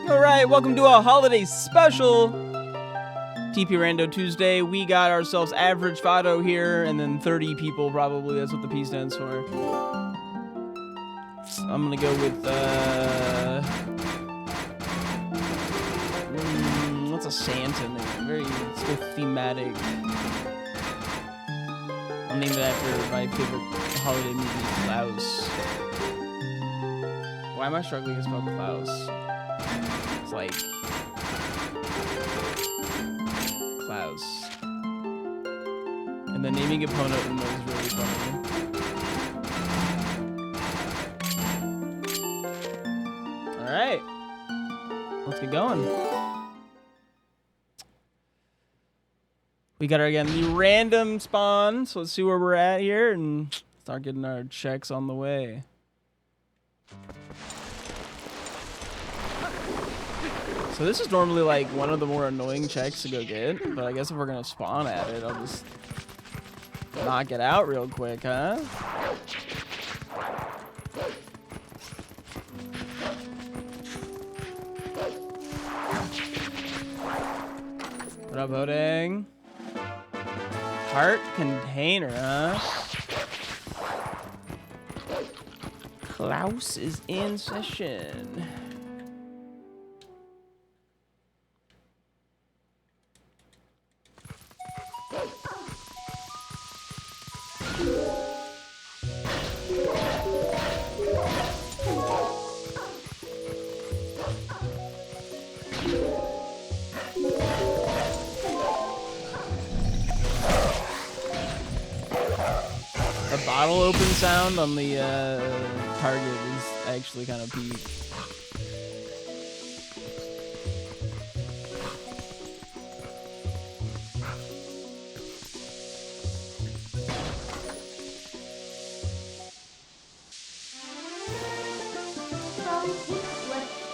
Alright, welcome to a holiday special TP Rando Tuesday. We got ourselves average Fado here, and then 30 people probably. That's what the P stands for. I'm gonna go with, what's a Santa name? Very still thematic. I'll name it after my favorite holiday movie, Klaus. Why am I struggling to spell Klaus? It's like Klaus. And then naming opponent is really funny. Alright. Let's get going. We got the random spawn, so let's see where we're at here and start getting our checks on the way. So this is normally like one of the more annoying checks to go get, but I guess if we're gonna spawn at it, I'll just knock it out real quick, huh? What up, Odang? Heart container, huh? Klaus is in session. The bottle open sound on the target is actually kind of peak.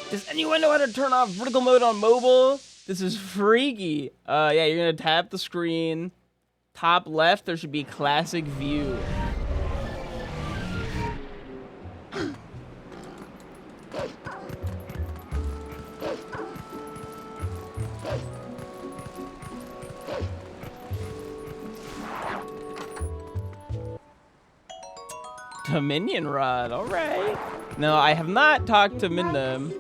Does anyone know how to turn off vertical mode on mobile? This is freaky. Yeah, you're gonna tap the screen. Top left, there should be classic view. Dominion Rod, alright. No, I have not talked to Mindam.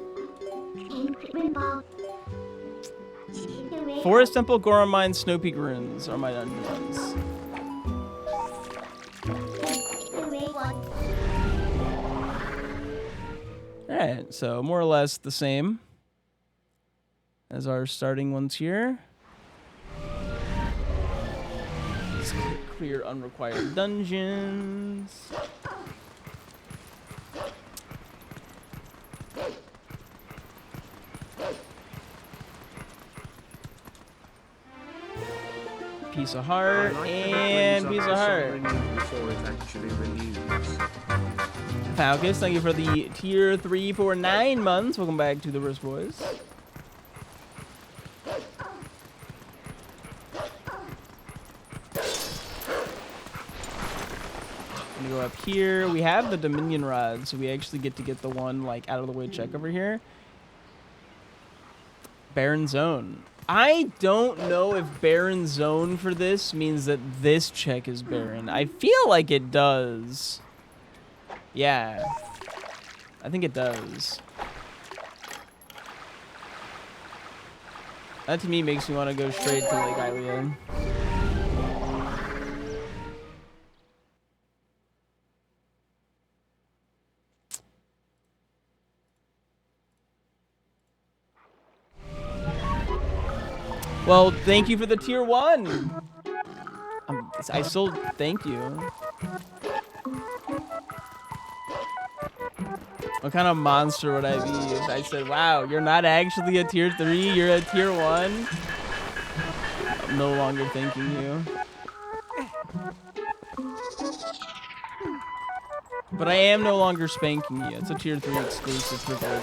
Forest Temple, Goron Mine, Snow Peak Ruins are my dungeons. Alright, so more or less the same as our starting ones here. Let's clear unrequired dungeons. Piece of heart and piece of heart. Falcus, thank you for the tier 3 for 9 months. Welcome back to the Wrist Boys. I'm gonna go up here. We have the Dominion Rod, so we actually get to get the one like out of the way check over here. Barren Zone. I don't know if barren zone for this means that this check is barren. I feel like it does. Yeah. I think it does. That to me makes me want to go straight to Lake Hylia. Well, thank you for the tier 1. I still thank you. What kind of monster would I be if I said, wow, you're not actually a tier 3, you're a tier 1? I'm no longer thanking you. But I am no longer spanking you. It's a tier 3 exclusive privilege.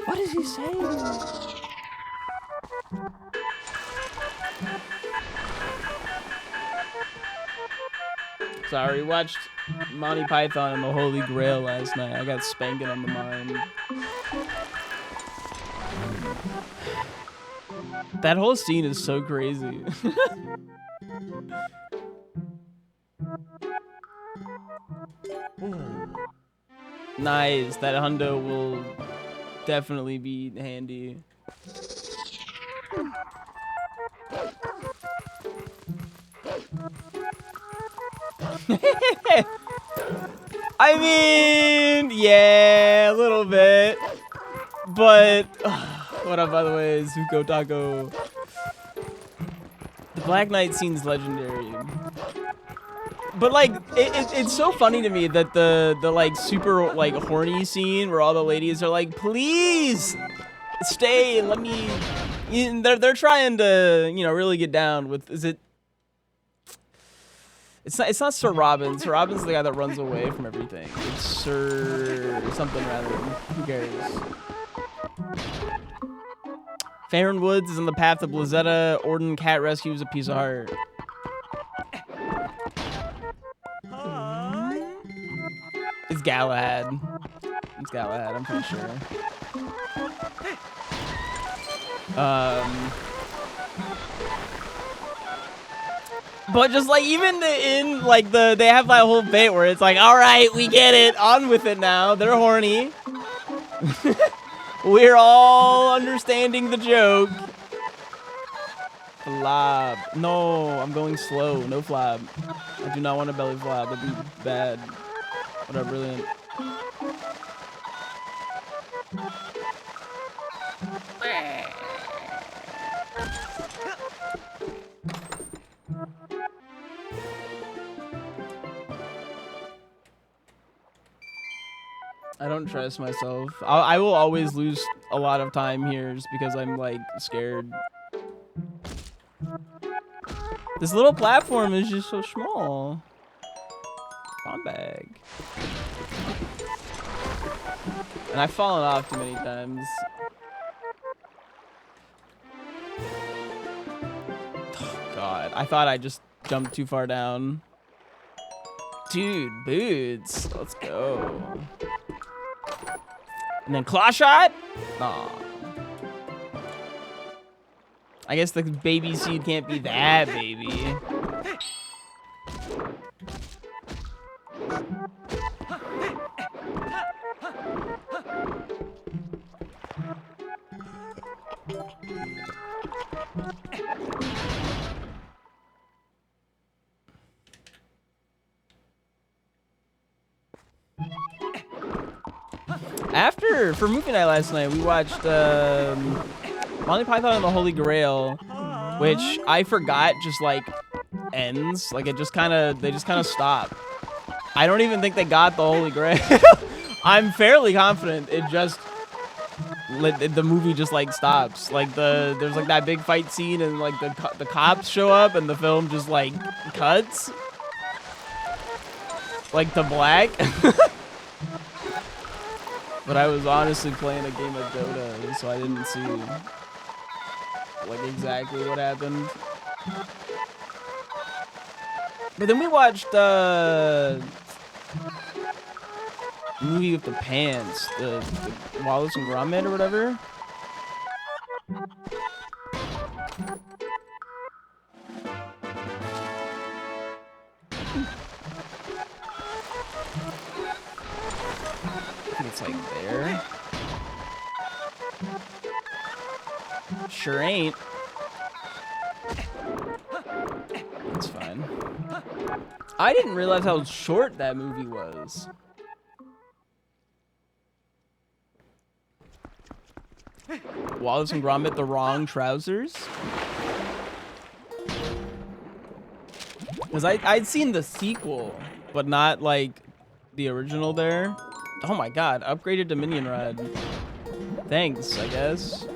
What is he saying? Sorry, watched Monty Python and the Holy Grail last night. I got spanking on the mind. That whole scene is so crazy. Nice. That hundo will definitely be handy. I mean, yeah, a little bit. But, what up, by the way, Zuko Taco? The Black Knight scene's legendary. But, like, it's so funny to me that the like, super, like, horny scene where all the ladies are like, please stay and let me... They're trying to, you know, really get down with, is it... It's not Sir Robin. Sir Robin's the guy that runs away from everything. It's Sir something rather. Who cares? Farron Woods is on the path to Blazetta. Orden Cat rescues a piece of heart. It's Galahad. It's Galahad, I'm pretty sure. But just like even in like they have that whole bit where it's like, all right, we get it, on with it now. They're horny. We're all understanding the joke. Flab. No, I'm going slow. No flab. I do not want a belly flab. That'd be bad. Whatever, brilliant. I don't trust myself. I will always lose a lot of time here just because I'm like scared. This little platform is just so small. Bomb bag. And I've fallen off too many times. Oh God, I thought I just jumped too far down. Dude, boots. Let's go. And then claw shot? Aw. I guess the baby seed can't be that baby. For movie night last night, we watched Monty Python and the Holy Grail, which I forgot just like ends. Like they just kind of stop. I don't even think they got the Holy Grail. I'm fairly confident it just the movie just like stops. Like there's like that big fight scene and like the cops show up and the film just like cuts like to black. But I was honestly playing a game of Dota, so I didn't see like exactly what happened. But then we watched movie with the pants, the Wallace and Gromit or whatever. It's like there. Sure ain't. It's fine. I didn't realize how short that movie was. Wallace and Gromit, the wrong trousers? Because I'd seen the sequel, but not like the original there. Oh my God, upgraded to Minion Rod. Thanks, I guess.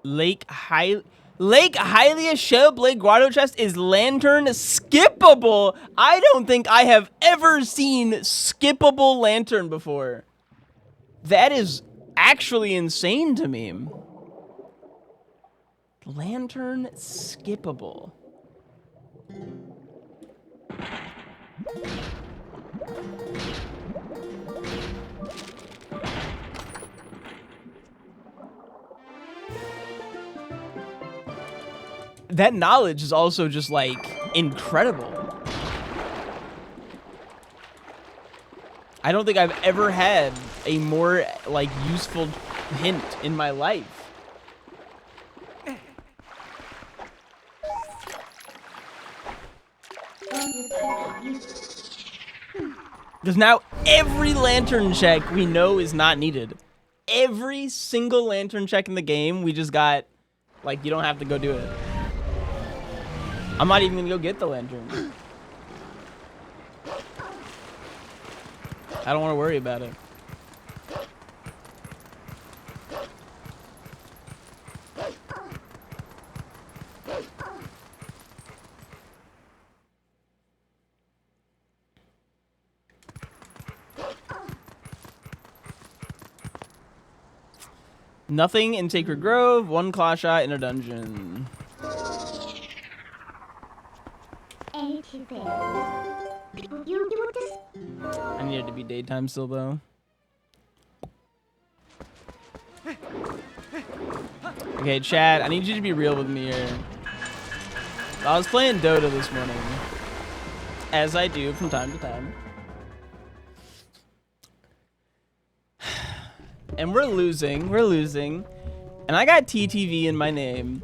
Lake Hylia Shellblade Guado chest is lantern skippable. I don't think I have ever seen skippable lantern before. That is actually insane to me. Lantern skippable. That knowledge is also just like incredible. I don't think I've ever had a more like useful hint in my life. Because now every lantern check we know is not needed. Every single lantern check in the game, we just got, like, you don't have to go do it. I'm not even gonna go get the lantern. I don't want to worry about it. Nothing in Sacred Grove, one claw shot in a dungeon. I need it to be daytime still, though. Okay, chat, I need you to be real with me here. I was playing Dota this morning, as I do from time to time. And we're losing, and I got TTV in my name.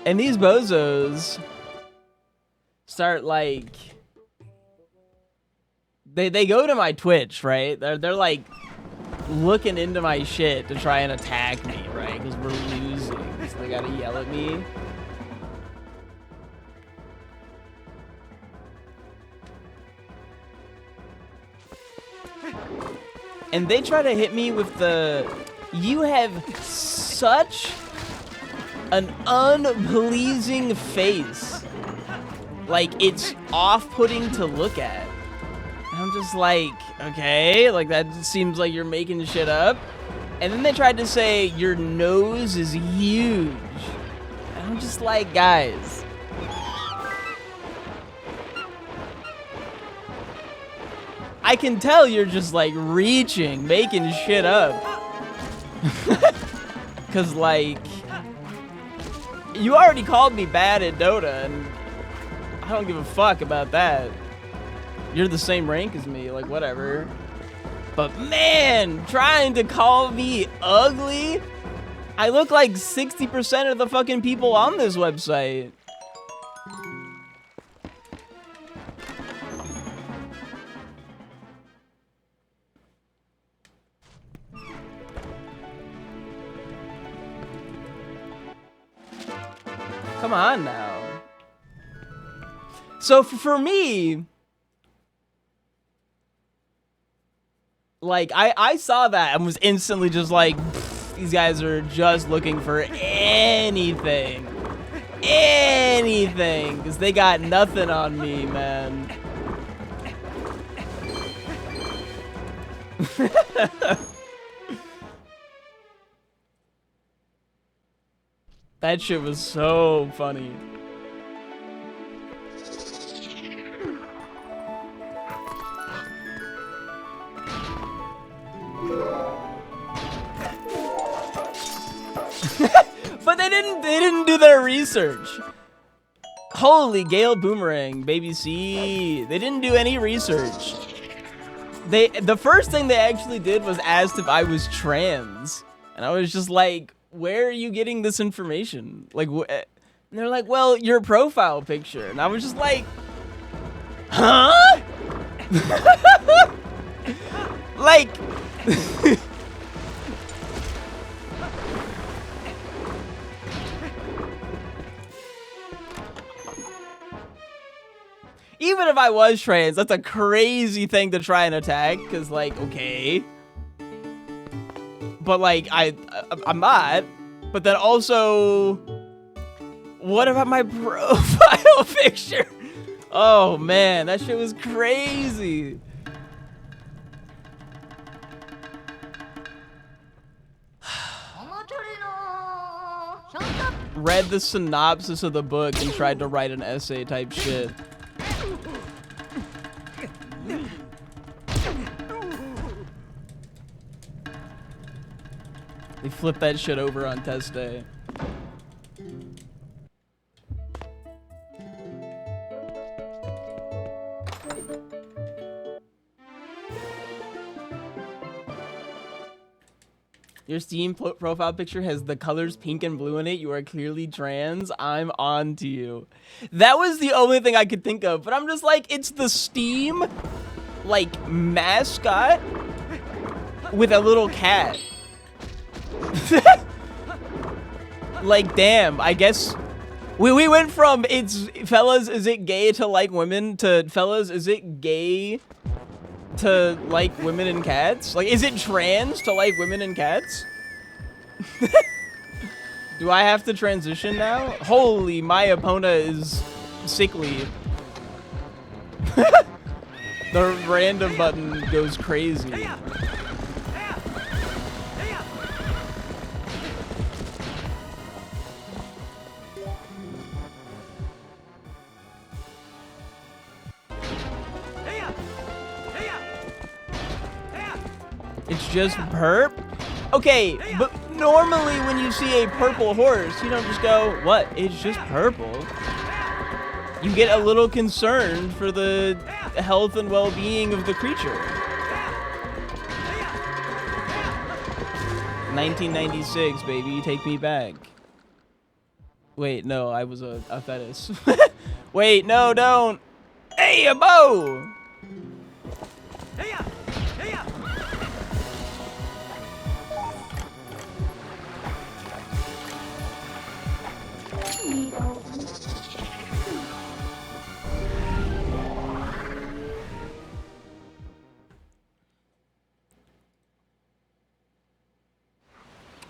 And these bozos start like, they go to my Twitch, right? They're like looking into my shit to try and attack me, right? Because we're losing, so they gotta yell at me. And they try to hit me with the, you have such an unpleasing face. Like, it's off-putting to look at. And I'm just like, okay, like that seems like you're making shit up. And then they tried to say, your nose is huge. And I'm just like, guys. I can tell you're just like reaching, making shit up. Cause like, you already called me bad at Dota and I don't give a fuck about that. You're the same rank as me, like whatever. But man, trying to call me ugly? I look like 60% of the fucking people on this website. Come on now. So for me, like I saw that and was instantly just like, these guys are just looking for anything, because they got nothing on me, man. That shit was so funny. But they didn't do their research. Holy Gale Boomerang, baby C. They didn't do any research. The first thing they actually did was asked if I was trans. And I was just like, where are you getting this information? Like, and they're like, well, your profile picture. And I was just like, huh? Like, even if I was trans, that's a crazy thing to try and attack. Cause like, okay. But like, I'm not. But then also, what about my profile picture? Oh man, that shit was crazy. read the synopsis of the book and tried to write an essay type shit. They flipped that shit over on test day. Your Steam profile picture has the colors pink and blue in it. You are clearly trans. I'm on to you. That was the only thing I could think of, but I'm just like, it's the Steam, like, mascot with a little cat. Like, damn, I guess we went from it's fellas, is it gay to like women to fellas, is it gay to like women and cats? Like, is it trans to like women and cats? Do I have to transition now? Holy, my opponent is sickly. The random button goes crazy. It's just perp? Okay, but normally when you see a purple horse, you don't just go, what? It's just purple. You get a little concerned for the health and well-being of the creature. 1996, baby, take me back. Wait, no, I was a fetus. Wait, no, don't. Hey, a bow!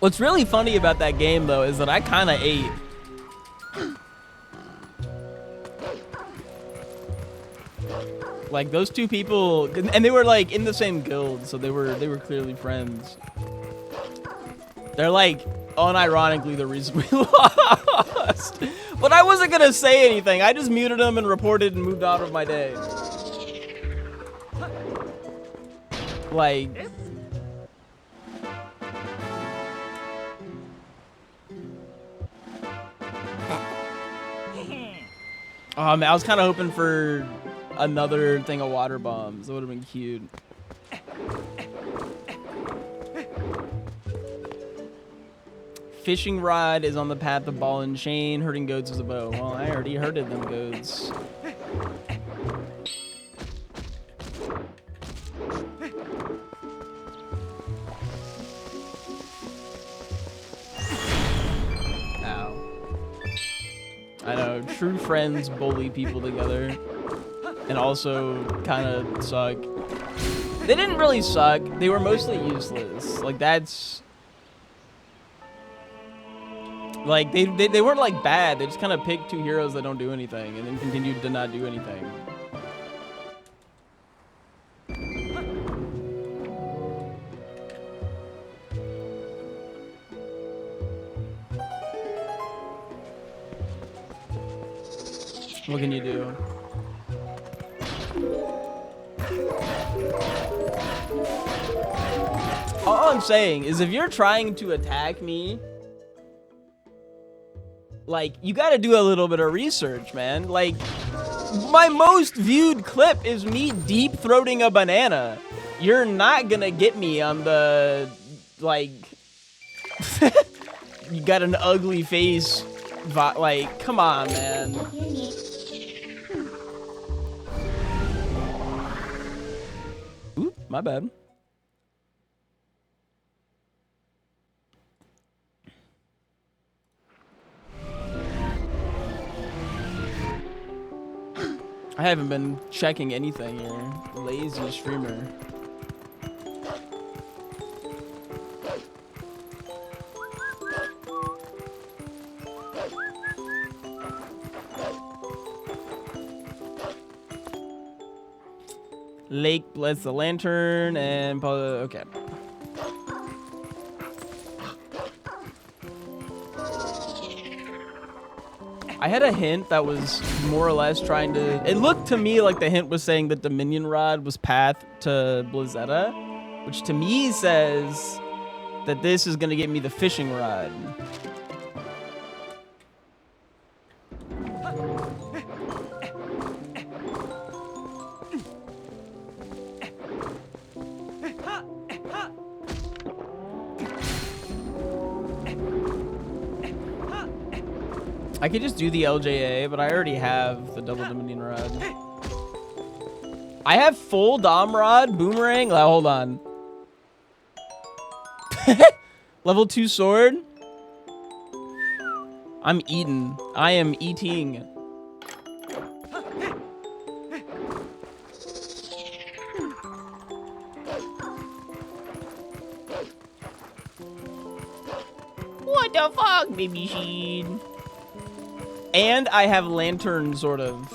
What's really funny about that game, though, is that I kind of ate. Like, those two people, and they were like in the same guild, so they were clearly friends. They're like unironically the reason we lost. But I wasn't gonna say anything. I just muted them and reported and moved on with my day. Like, oh man, I was kind of hoping for another thing of water bombs. That would have been cute. Fishing rod is on the path of ball and chain. Herding goats is a bow. Well, I already herded them goats. I know, true friends bully people together and also kind of suck. They didn't really suck. They were mostly useless. Like, that's... Like, they weren't, like, bad. They just kind of picked two heroes that don't do anything and then continued to not do anything. What can you do? All I'm saying is if you're trying to attack me, like, you gotta do a little bit of research, man. Like, my most viewed clip is me deep-throating a banana. You're not gonna get me on the, like, you got an ugly face, like, come on, man. Oop, my bad. I haven't been checking anything here. Lazy streamer. Lake bless the lantern and okay. I had a hint that was more or less trying to... It looked to me like the hint was saying that Dominion Rod was path to Blizzetta, which to me says that this is going to get me the fishing rod. I could just do the LJA, but I already have the double Dominion Rod. I have full Dom Rod, Boomerang. Hold on. Level 2 sword. I'm eating. I am eating. What the fuck, baby Sheen? And I have lantern, sort of.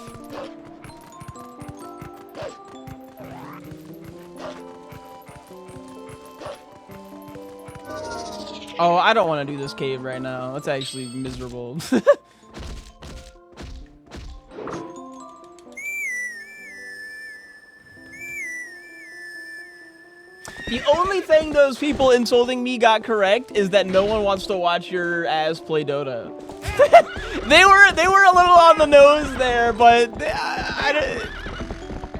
Oh, I don't want to do this cave right now. It's actually miserable. The only thing those people insulting me got correct is that no one wants to watch your ass play Dota. They were a little on the nose there, but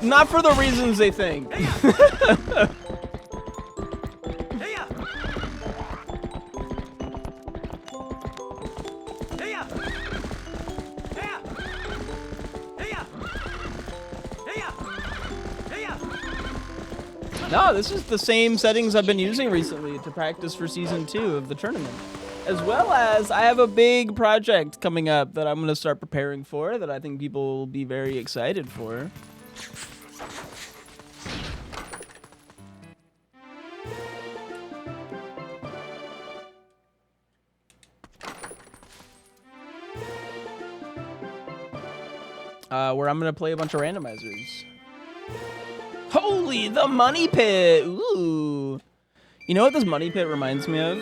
not for the reasons they think. No, this is the same settings I've been using recently to practice for Season 2 of the tournament. As well as I have a big project coming up that I'm going to start preparing for that I think people will be very excited for. Where I'm going to play a bunch of randomizers. Holy, the money pit! Ooh. You know what this money pit reminds me of?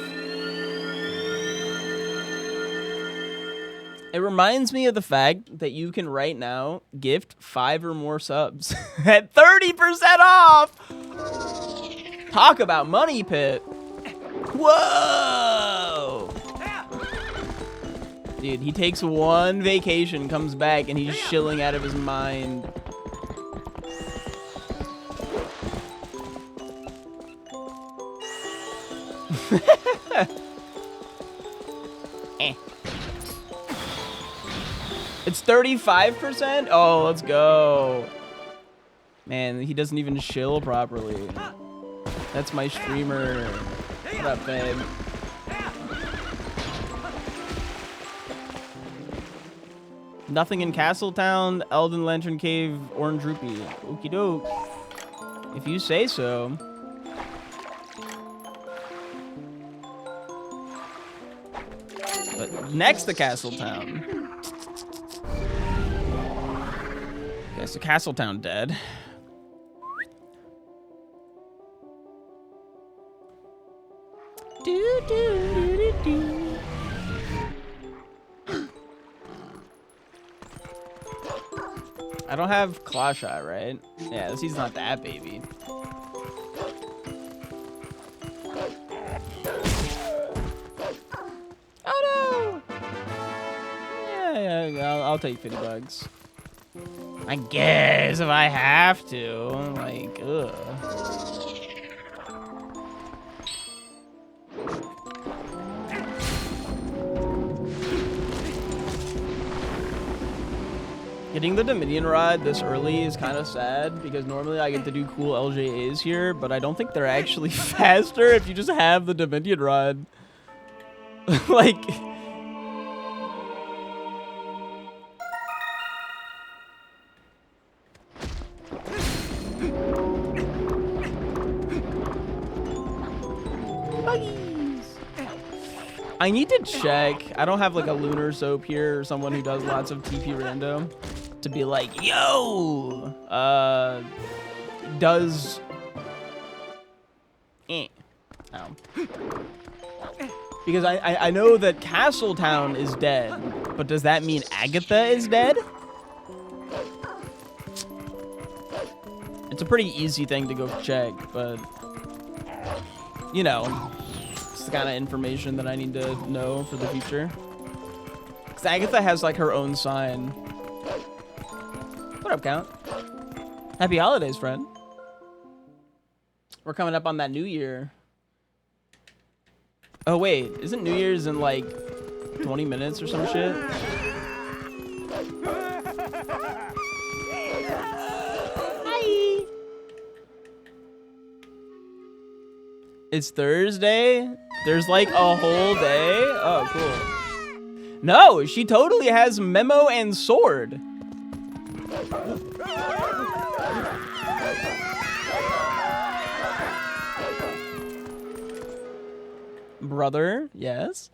It reminds me of the fact that you can right now gift 5 or more subs at 30% off! Talk about money pit. Whoa! Dude, he takes one vacation, comes back, and he's shilling out of his mind. It's 35%? Oh, let's go. Man, he doesn't even chill properly. That's my streamer. What up, babe? Nothing in Castletown, Elden Lantern Cave, Orange Rupee. Okie doke. If you say so. But next to Castletown. Okay, so Castletown dead. Do, do, do, do, do. I don't have Claw Shot, right? Yeah, this he's not that baby. Oh no! Yeah, I'll take 50 bucks. I guess if I have to. Like, ugh. Getting the Dominion Rod this early is kind of sad because normally I get to do cool LJAs here, but I don't think they're actually faster if you just have the Dominion Rod. Like... I need to check. I don't have like a lunar soap here or someone who does lots of TP rando to be like, yo, does because I know that Castletown is dead, But does that mean Agatha is dead? It's a pretty easy thing to go check, but you know, it's the kind of information that I need to know for the future. Because Agatha has like her own sign. What up, Count? Happy holidays, friend. We're coming up on that New Year. Oh wait, isn't New Year's in like 20 minutes or some shit? Hi. It's Thursday? There's like a whole day? Oh, cool. No, she totally has Memo and Sword. Brother, yes.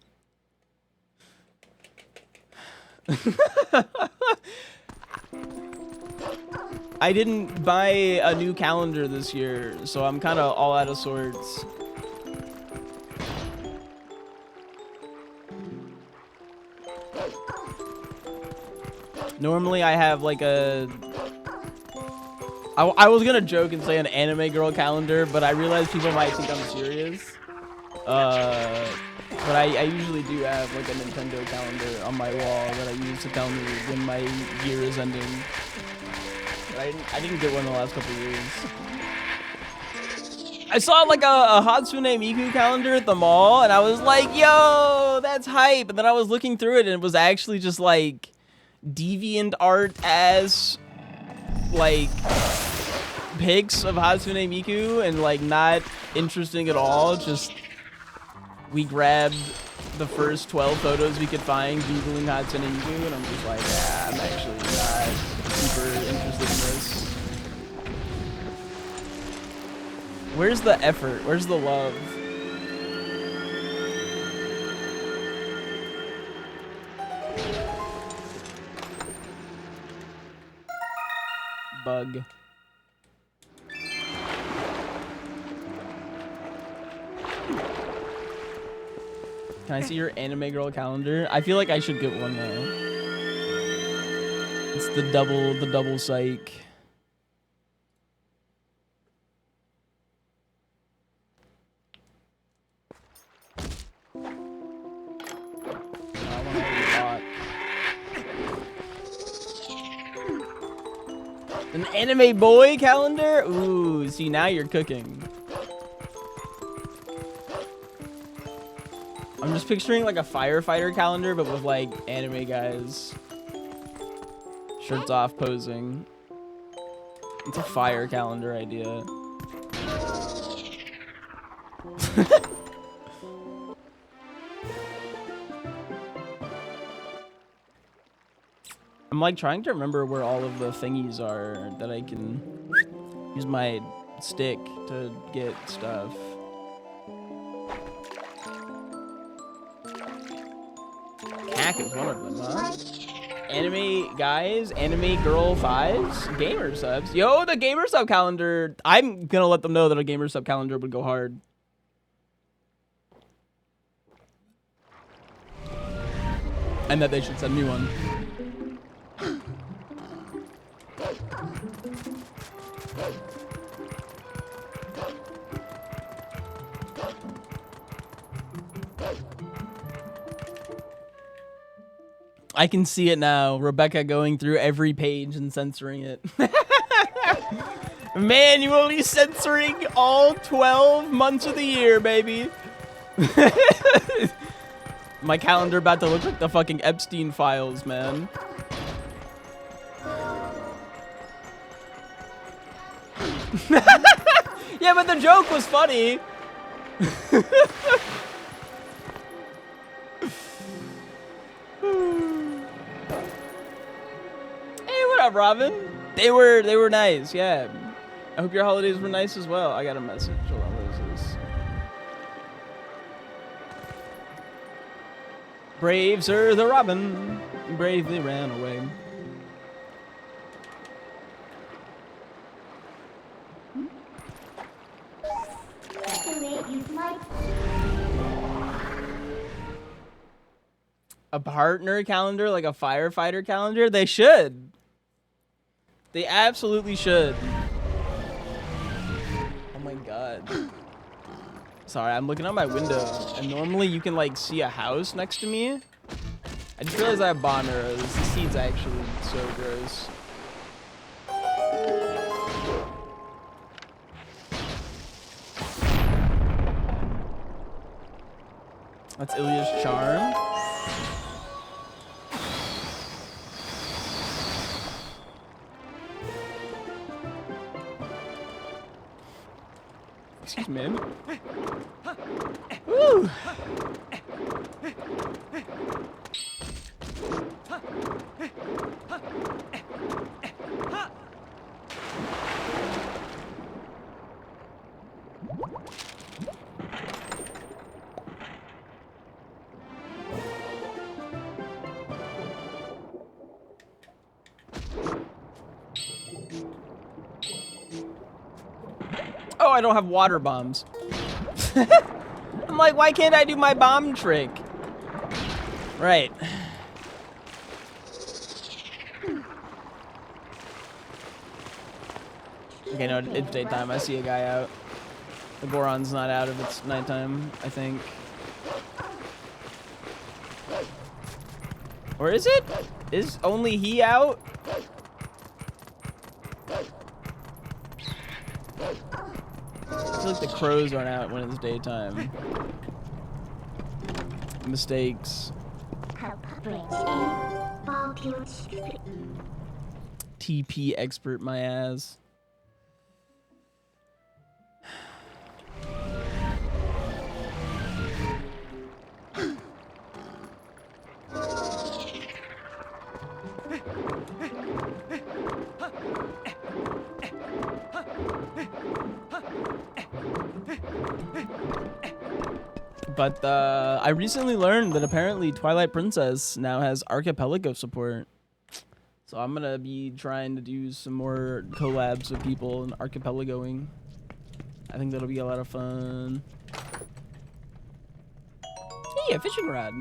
I didn't buy a new calendar this year, so I'm kind of all out of sorts. Normally I have like a... I was gonna joke and say an anime girl calendar, but I realized people might think I'm serious. But I usually do have like a Nintendo calendar on my wall that I use to tell me when my year is ending. But I didn't get one the last couple of years. I saw like a Hatsune Miku calendar at the mall, and I was like, yo, that's hype. And then I was looking through it, and it was actually just like deviant art as like pics of Hatsune Miku, and like not interesting at all. Just we grabbed the first 12 photos we could find Googling Hatsune Miku, and I'm just like, yeah, I'm actually not super interested in this. Where's the effort? Where's the love? Bug. Can I see your anime girl calendar? I feel like I should get one now. It's the double psych. An anime boy calendar? Ooh, see, now you're cooking. I'm just picturing like a firefighter calendar, but with like anime guys. Shirts off posing. It's a fire calendar idea. I'm like trying to remember where all of the thingies are that I can use my stick to get stuff. Hack is one of them, huh? Anime guys, anime girl fives, gamer subs. Yo, the gamer sub calendar. I'm gonna let them know that a gamer sub calendar would go hard. And that they should send me one. I can see it now. Rebecca going through every page and censoring it. Manually censoring all 12 months of the year, baby. My calendar about to look like the fucking Epstein files, man. Yeah, but the joke was funny. Hey, what up, Robin? They were nice, yeah. I hope your holidays were nice as well. I got a message. Hold on, what is this? Brave Sir the Robin bravely ran away. A partner calendar, like a firefighter calendar? They should. They absolutely should. Oh my god. Sorry, I'm looking out my window, and normally you can like see a house next to me. I just realized I have bond arrows. This seed's actually so gross. That's Ilya's charm. Excuse me. Woo! Oh, I don't have water bombs. I'm like, why can't I do my bomb trick? Right. Okay, no, it's daytime. I see a guy out. The Goron's not out if it's nighttime, I think. Or is it? Is only he out? I feel like the crows aren't out when it's daytime. Mistakes. TP expert my ass. But I recently learned that apparently Twilight Princess now has archipelago support. So I'm gonna be trying to do some more collabs with people and archipelagoing. I think that'll be a lot of fun. Hey, a fishing rod.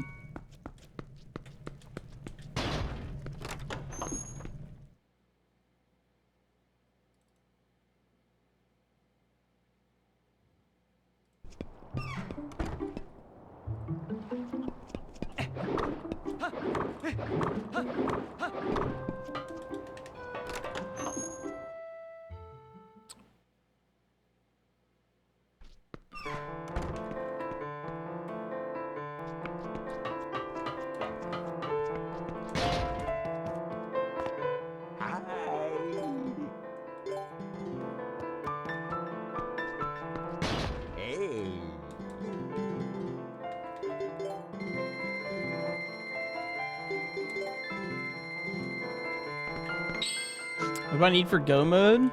What do I need for go mode?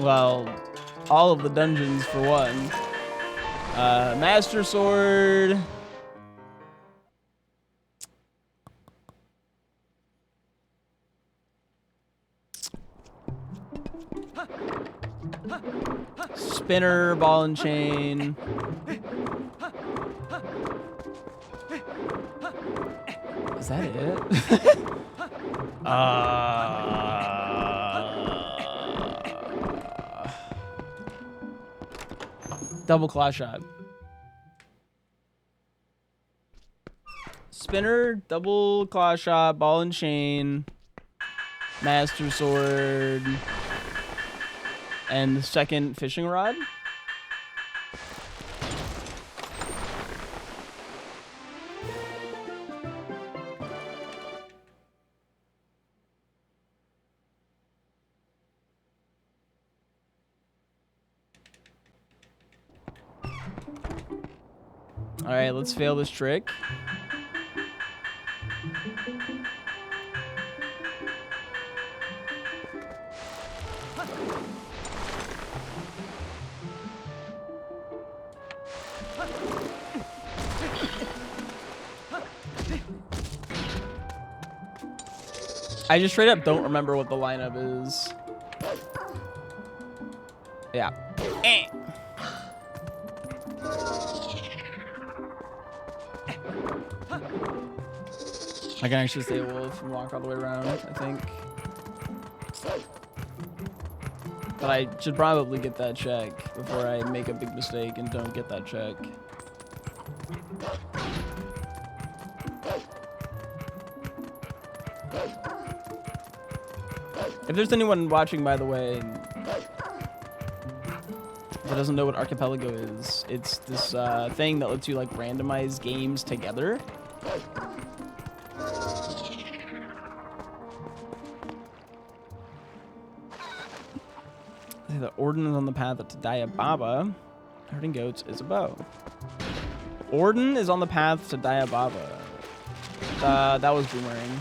Well, all of the dungeons for one. Master Sword. Spinner, ball and chain. Is that it? Double claw shot. Spinner, double claw shot, ball and chain, master sword, and the second fishing rod. All right, let's fail this trick. I just straight up don't remember what the lineup is. Yeah. I can actually stay a wolf and walk all the way around, I think. But I should probably get that check before I make a big mistake and don't get that check. If there's anyone watching, by the way, that doesn't know what Archipelago is, it's this thing that lets you like randomize games together. The Orden is on the path to Diababa. Herding goats is a bow. Orden is on the path to Diababa. That was Boomerang.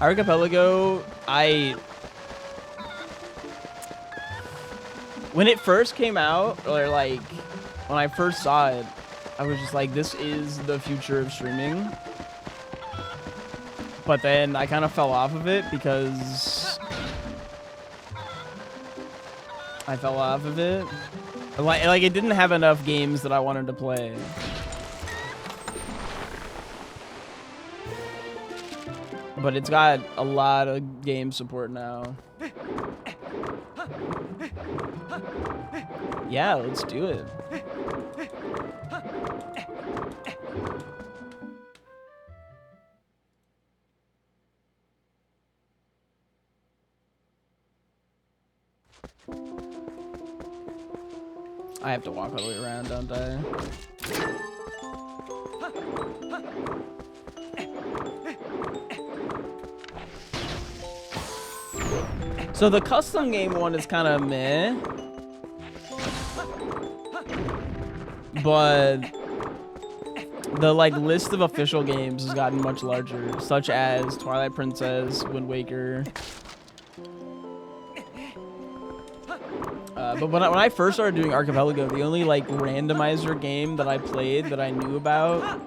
Archipelago, when it first came out, or like when I first saw it, I was just like, this is the future of streaming. But then I kind of fell off of it because like it didn't have enough games that I wanted to play. But it's got a lot of game support now. Yeah, let's do it. I have to walk all the way around, don't I? So the custom game one is kind of meh, but the like list of official games has gotten much larger, such as Twilight Princess, Wind Waker. But when I first started doing Archipelago, the only like randomizer game that I played that I knew about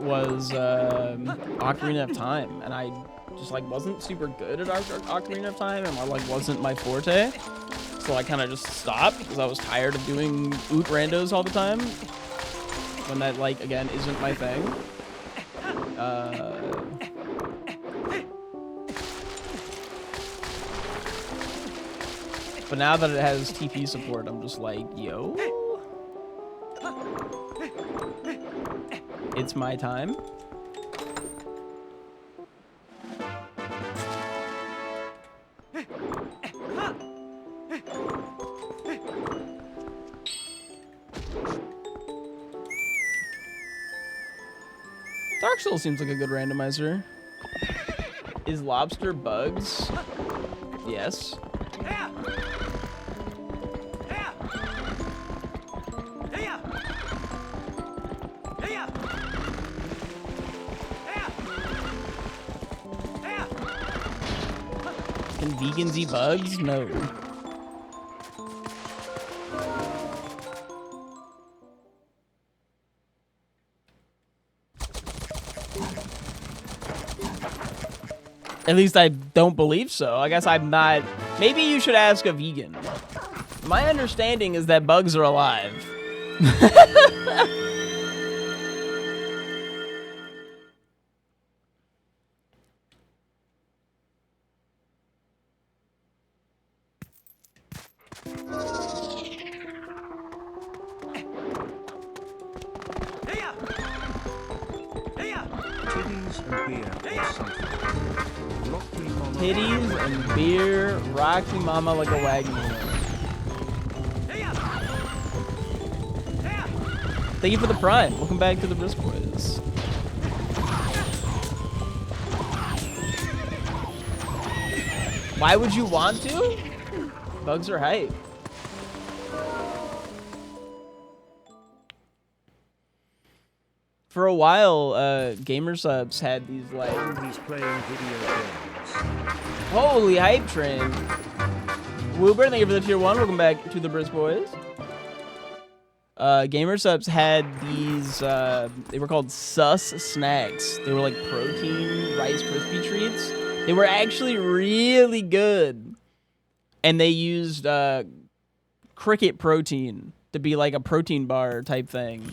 was Ocarina of Time, and I just like wasn't super good at Ocarina of Time, and like wasn't my forte. So I kind of just stopped because I was tired of doing oot randos all the time. When that like again isn't my thing. But now that it has TP support, I'm just like, yo, it's my time. Dark Souls seems like a good randomizer. Is lobster bugs? Yes. Can vegans eat bugs? No. At least I don't believe so. I guess I'm not. Maybe you should ask a vegan. My understanding is that bugs are alive. Titties and beer, rock me mama like a wagon wheel. Thank you for the prime. Welcome back to the Brisk Boys. Why would you want to? Bugs are hype. For a while, Gamer Subs had these like He's playing video games. Holy hype train. Woober, thank you for the tier 1. Welcome back to the Brisk Boys. Gamer Subs had these, they were called sus snacks. They were like protein Rice Krispie treats. They were actually really good. And they used cricket protein to be like a protein bar type thing.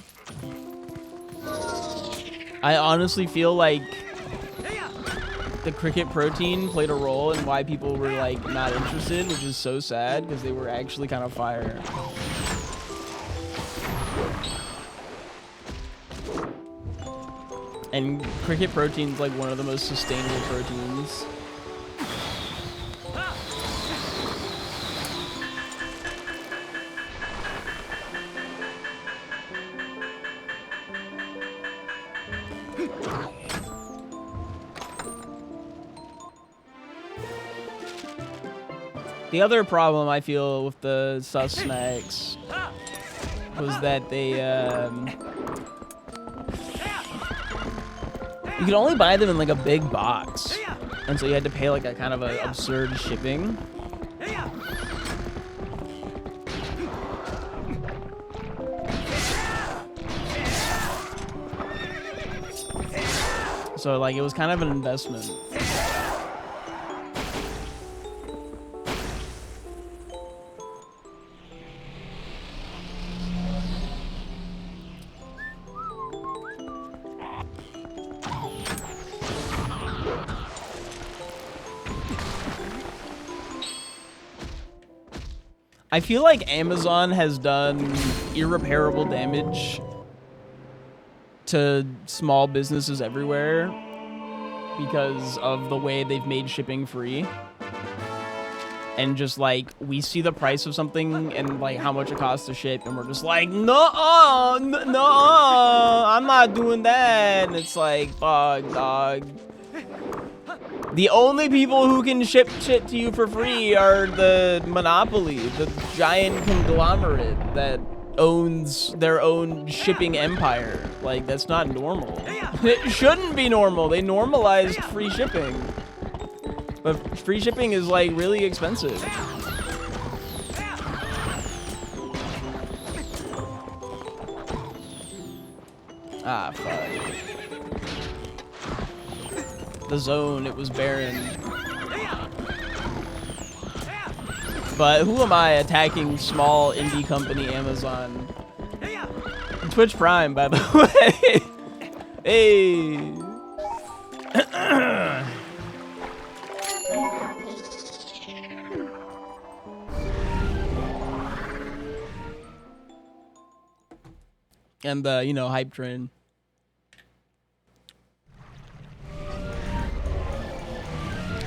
I honestly feel like the cricket protein played a role in why people were like not interested, which is so sad because they were actually kind of fire. And cricket protein's like one of the most sustainable proteins. The other problem I feel with the sus snacks was that they, you could only buy them in like a big box. And so you had to pay like a kind of a absurd shipping. So like it was kind of an investment. I feel like Amazon has done irreparable damage to small businesses everywhere because of the way they've made shipping free. And just like, we see the price of something and like how much it costs to ship, and we're just like, no, I'm not doing that. And it's like, fuck, dog. The only people who can ship shit to you for free are the monopoly, the giant conglomerate that owns their own shipping empire. Like, that's not normal. It shouldn't be normal. They normalized free shipping. But free shipping is, like, really expensive. Ah, fuck. The zone, it was barren. But who am I attacking small indie company Amazon? Twitch Prime, by the way. Hey. And the, you know, hype train.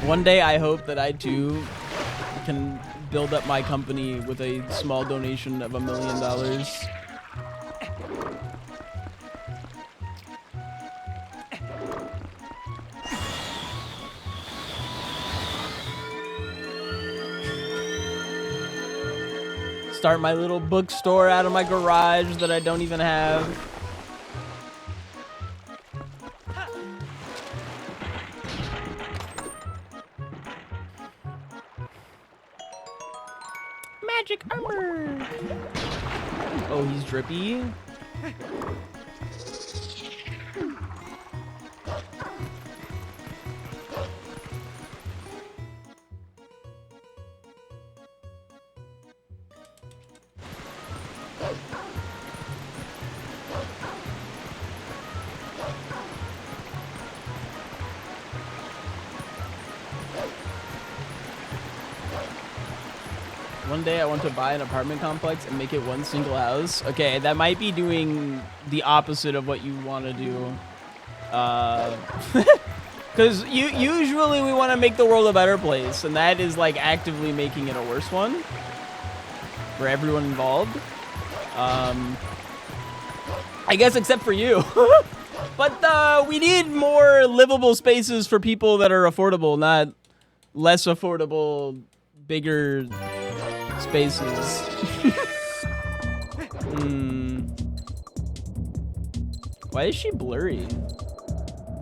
One day I hope that I too can build up my company with a small donation of $1 million. Start my little bookstore out of my garage that I don't even have. Magic armor. Oh, he's drippy. One day I want to buy an apartment complex and make it one single house. Okay, that might be doing the opposite of what you want to do. Because usually we want to make the world a better place, and that is like actively making it a worse one for everyone involved. I guess except for you. But we need more livable spaces for people that are affordable, not less affordable, bigger spaces. Why is she blurry?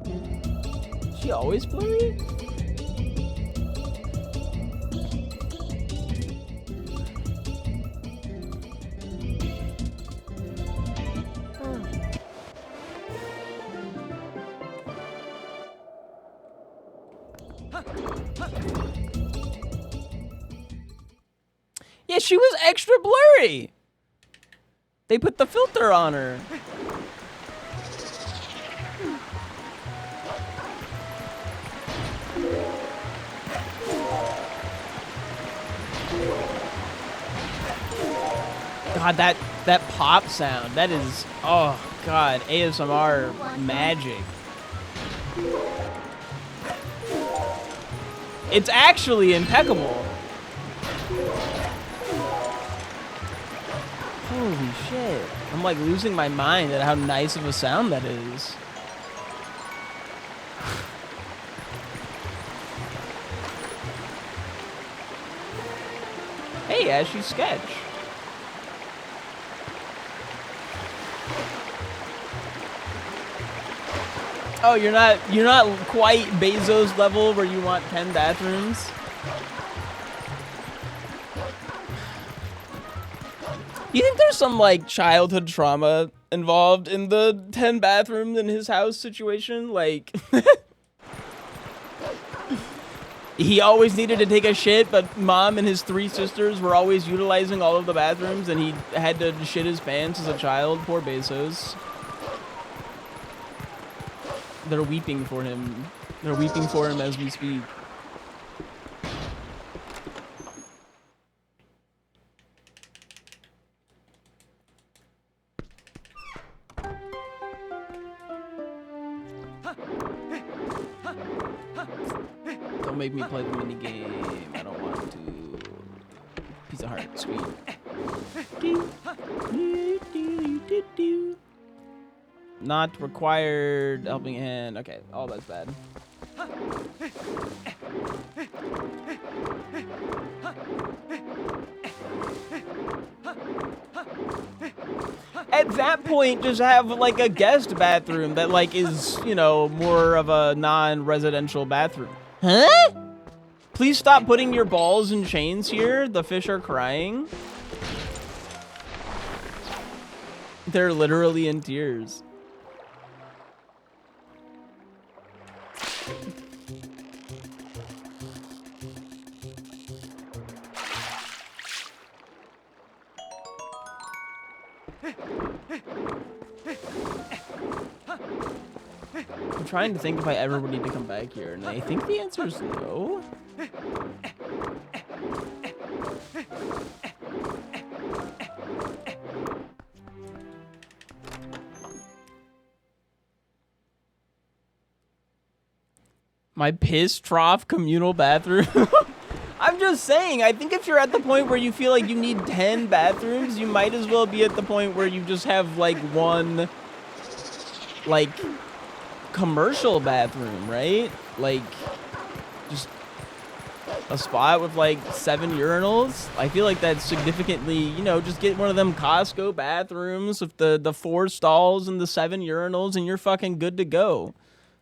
Is she always blurry? Yeah, she was extra blurry. They put the filter on her. God, that pop sound, that is, oh God, ASMR magic. It's actually impeccable. Holy shit. I'm like losing my mind at how nice of a sound that is. Hey, Ashy Sketch. Oh, you're not quite Bezos level where you want 10 bathrooms? You think there's some like childhood trauma involved in the 10 bathrooms in his house situation? Like he always needed to take a shit, but mom and his 3 sisters were always utilizing all of the bathrooms and he had to shit his pants as a child. Poor Bezos. They're weeping for him. They're weeping for him as we speak. Don't make me play the mini game. I don't want to. Piece of heart, sweet. Not required. Helping hand. Okay, all that's bad. At that point, just have like a guest bathroom that like is, you know, more of a non-residential bathroom. Huh? Please stop putting your balls in chains here. The fish are crying. They're literally in tears. I'm trying to think if I ever would need to come back here, and I think the answer is no. My piss trough communal bathroom. I'm just saying, I think if you're at the point where you feel like you need 10 bathrooms, you might as well be at the point where you just have like one, like, commercial bathroom, right? Like, just a spot with like 7 urinals. I feel like that's significantly, you know, just get one of them Costco bathrooms with the 4 stalls and the 7 urinals and you're fucking good to go.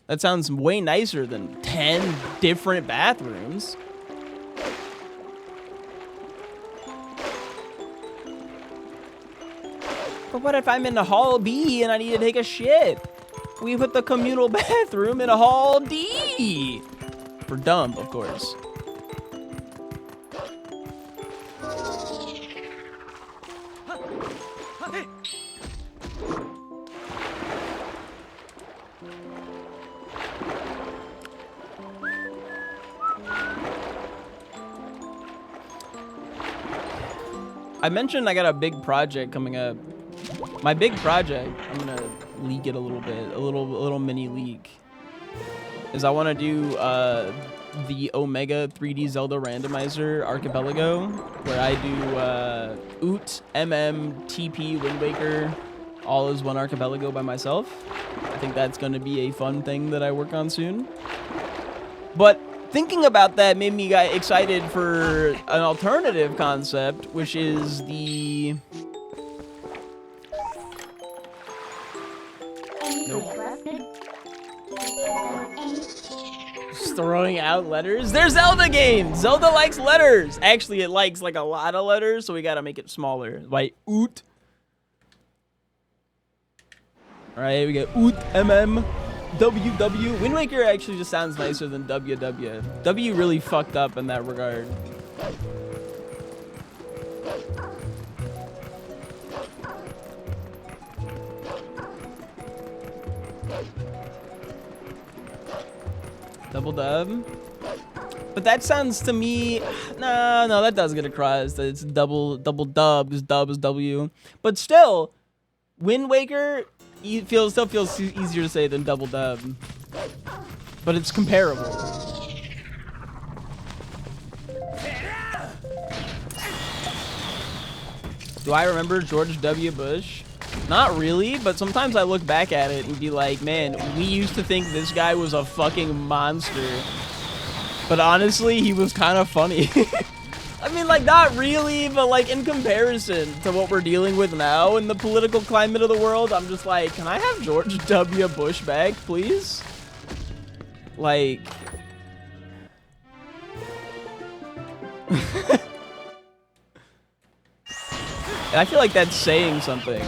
That sounds way nicer than 10 different bathrooms. But what if I'm in the Hall B and I need to take a shit? We put the communal bathroom in a Hall D. For dumb, of course. I mentioned I got a big project coming up. My big project, I'm gonna leak it a little bit, a little mini leak, is I want to do the Omega 3D Zelda Randomizer Archipelago, where I do Oot, TP, Wind Waker, all as one archipelago by myself. I think that's gonna be a fun thing that I work on soon. But thinking about that made me get excited for an alternative concept, which is the... Nope. Just throwing out letters. They're Zelda games! Zelda likes letters! Actually, it likes like a lot of letters, so we gotta make it smaller. Like Oot. Alright, we got Oot, WW. Wind Waker actually just sounds nicer than WW. W really fucked up in that regard. Double dub. But that sounds to me, no, that does get across. It's double dub, because dub is W. But still, Wind Waker still feels easier to say than double dub. But it's comparable. Do I remember George W. Bush? Not really, but sometimes I look back at it and be like, man, we used to think this guy was a fucking monster. But honestly, he was kind of funny. I mean, like, not really, but like in comparison to what we're dealing with now in the political climate of the world, I'm just like, can I have George W. Bush back, please? Like... And I feel like that's saying something.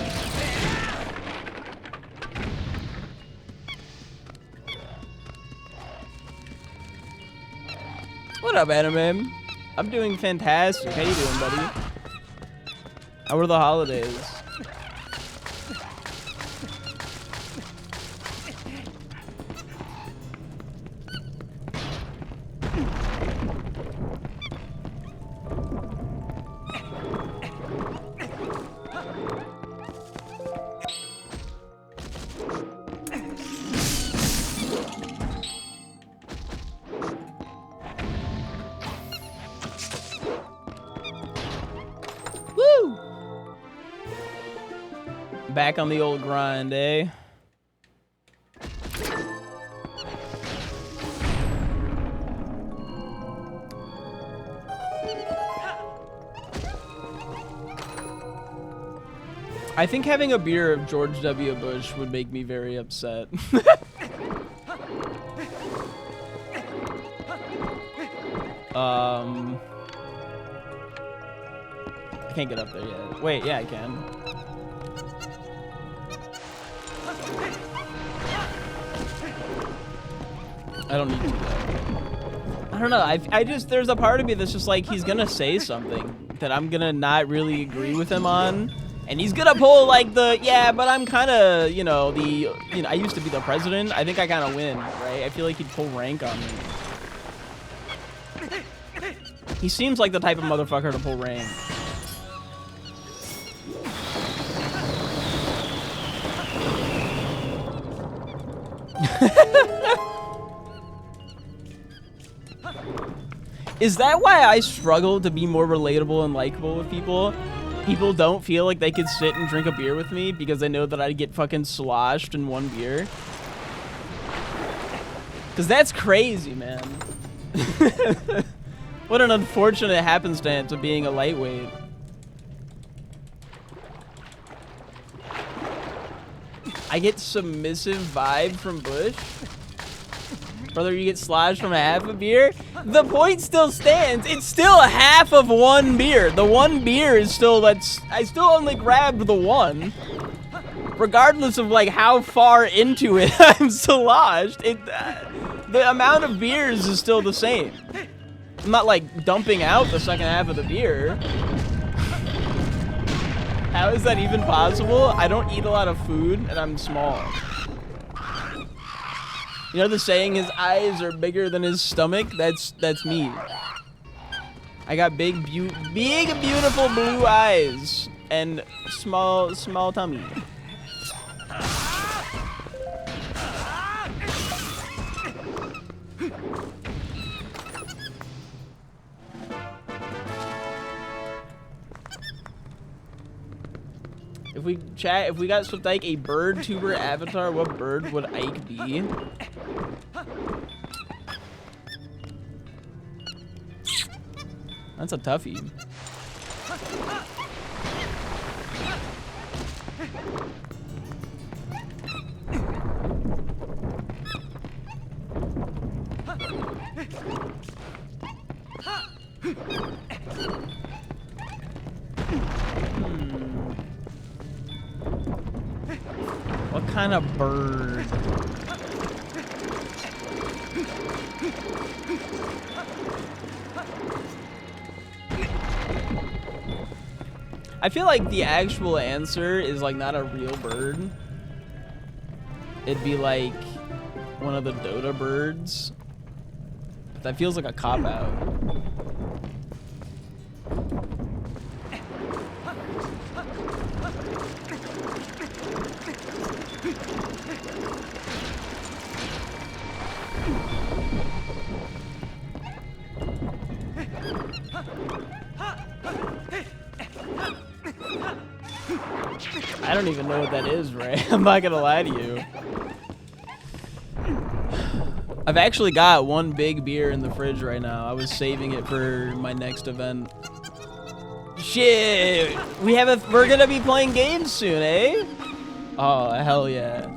What up, anime? I'm doing fantastic. How you doing, buddy? How were the holidays? Back on the old grind, eh? I think having a beer of George W. Bush would make me very upset. I can't get up there yet. Wait, yeah, I can. I don't need to though. I don't know. I just, there's a part of me that's just like, he's gonna say something that I'm gonna not really agree with him on. And he's gonna pull like the, yeah, but I'm kind of, I used to be the president. I think I kind of win, right? I feel like he'd pull rank on me. He seems like the type of motherfucker to pull rank. Is that why I struggle to be more relatable and likable with people? People don't feel like they could sit and drink a beer with me because they know that I'd get fucking sloshed in one beer. Because that's crazy, man. What an unfortunate happenstance of being a lightweight. I get submissive vibe from Bush. Brother, you get sloshed from half a beer? The point still stands. It's still half of one beer. The one beer is still, I still only grabbed the one. Regardless of like how far into it I'm sloshed, the amount of beers is still the same. I'm not like dumping out the second half of the beer. How is that even possible? I don't eat a lot of food and I'm small. You know the saying, his eyes are bigger than his stomach? That's me. I got big, beautiful blue eyes and small tummy. If we got SwiftIke a bird tuber avatar, what bird would Ike be? That's a toughie. What kind of bird? I feel like the actual answer is like not a real bird. It'd be like one of the Dota birds. That feels like a cop-out. I don't even know what that is, Ray. I'm not gonna lie to you. I've actually got one big beer in the fridge right now. I was saving it for my next event. Shit! We're gonna be playing games soon, eh? Oh, hell yeah.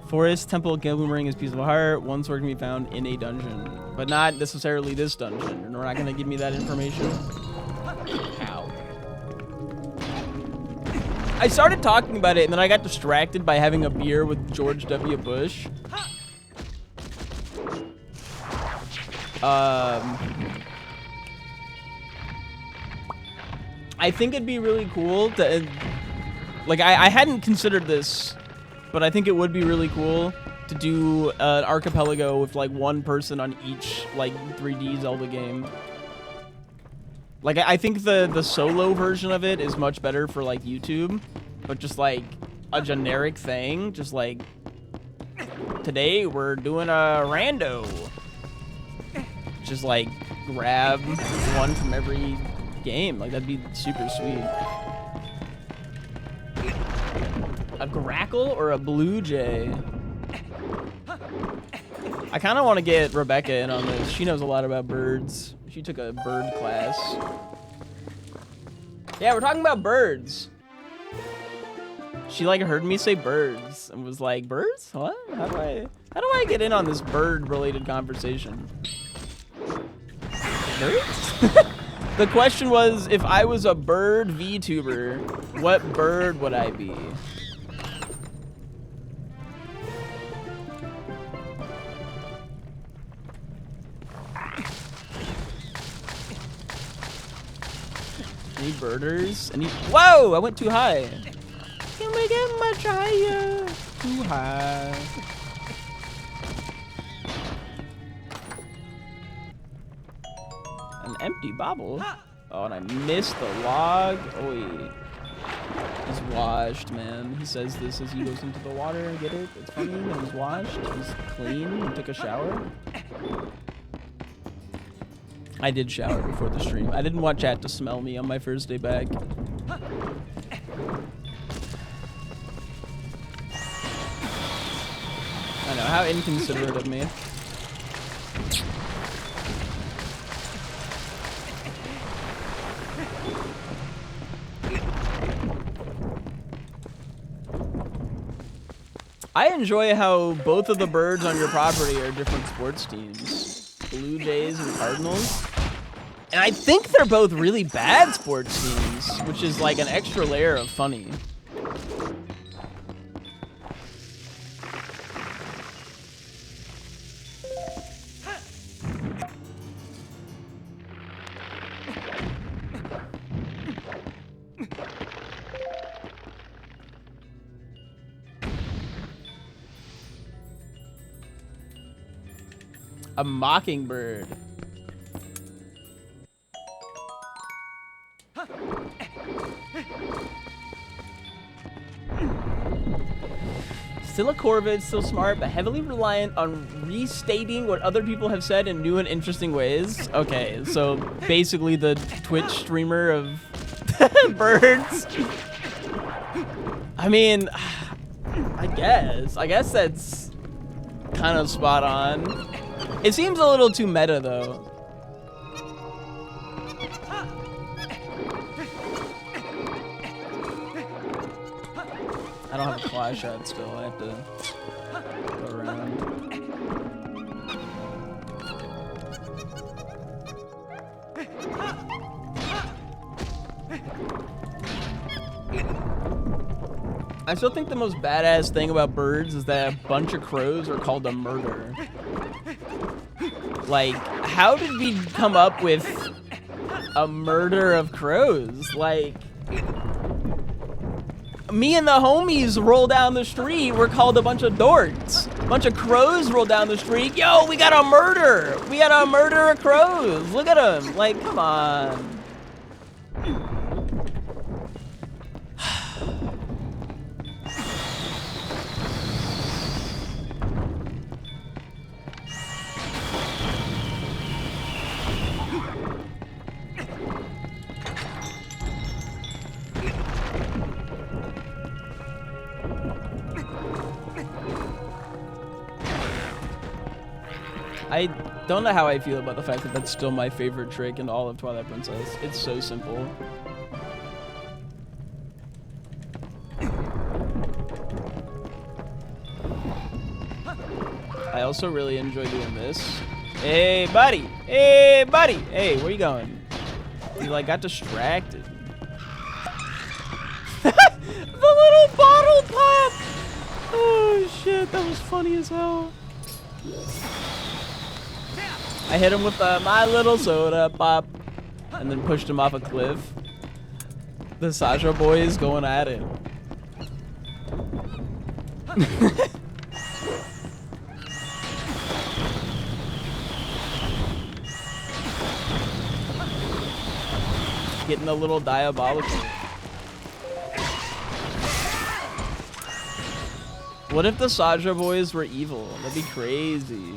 Forest, Temple, Ring is Piece of a Heart. One sword can be found in a dungeon. But not necessarily this dungeon. You're not gonna give me that information. Ow. I started talking about it and then I got distracted by having a beer with George W. Bush. I think it'd be really cool to, like, I hadn't considered this, but I think it would be really cool to do an archipelago with like one person on each like 3D Zelda game. Like, I think the solo version of it is much better for like YouTube, but just like a generic thing, just like today we're doing a rando. Just like grab one from every game. Like, that'd be super sweet. A grackle or a blue jay? I kind of want to get Rebecca in on this. She knows a lot about birds. She took a bird class. Yeah, we're talking about birds. She like heard me say birds and was like, birds? What? How do I get in on this bird-related conversation? Birds? The question was, if I was a bird VTuber, what bird would I be? Any birders? Any? Whoa! I went too high. Can we get much higher? Too high. An empty bobble. Oh, and I missed the log. Oh, he's washed, man. He says this as he goes into the water. Get it? It's funny. And he's washed. He's clean. He took a shower. I did shower before the stream. I didn't want chat to smell me on my first day back. I know, how inconsiderate of me. I enjoy how both of the birds on your property are different sports teams. Blue Jays and Cardinals. And I think they're both really bad sports teams, which is like an extra layer of funny. A mockingbird. Still a corvid, still smart, but heavily reliant on restating what other people have said in new and interesting ways. Okay, so basically the Twitch streamer of birds. I mean, I guess that's kind of spot on. It seems a little too meta, though. I don't have a flash shot still. I have to go around. I still think the most badass thing about birds is that a bunch of crows are called a murder. Like, how did we come up with a murder of crows? Like, me and the homies roll down the street, we're called a bunch of dorks. A bunch of crows roll down the street, yo, we got a murder! We got a murder of crows! Look at them! Like, come on. I don't know how I feel about the fact that that's still my favorite trick in all of Twilight Princess. It's so simple. I also really enjoy doing this. Hey, buddy! Hey, buddy! Hey, where you going? You, like, got distracted. The little bottle pop! Oh, shit, that was funny as hell. I hit him with my little soda pop and then pushed him off a cliff. The Sasha boys going at it. Getting a little diabolical. What if the Sasha boys were evil? That'd be crazy.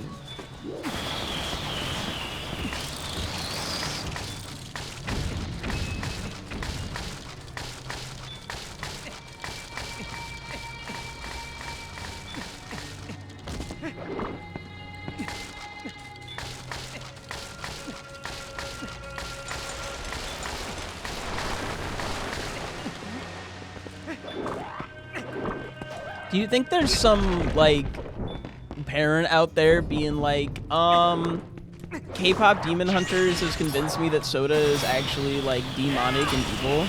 Do you think there's some, like, parent out there being like, K-pop Demon Hunters has convinced me that Soda is actually, like, demonic and evil?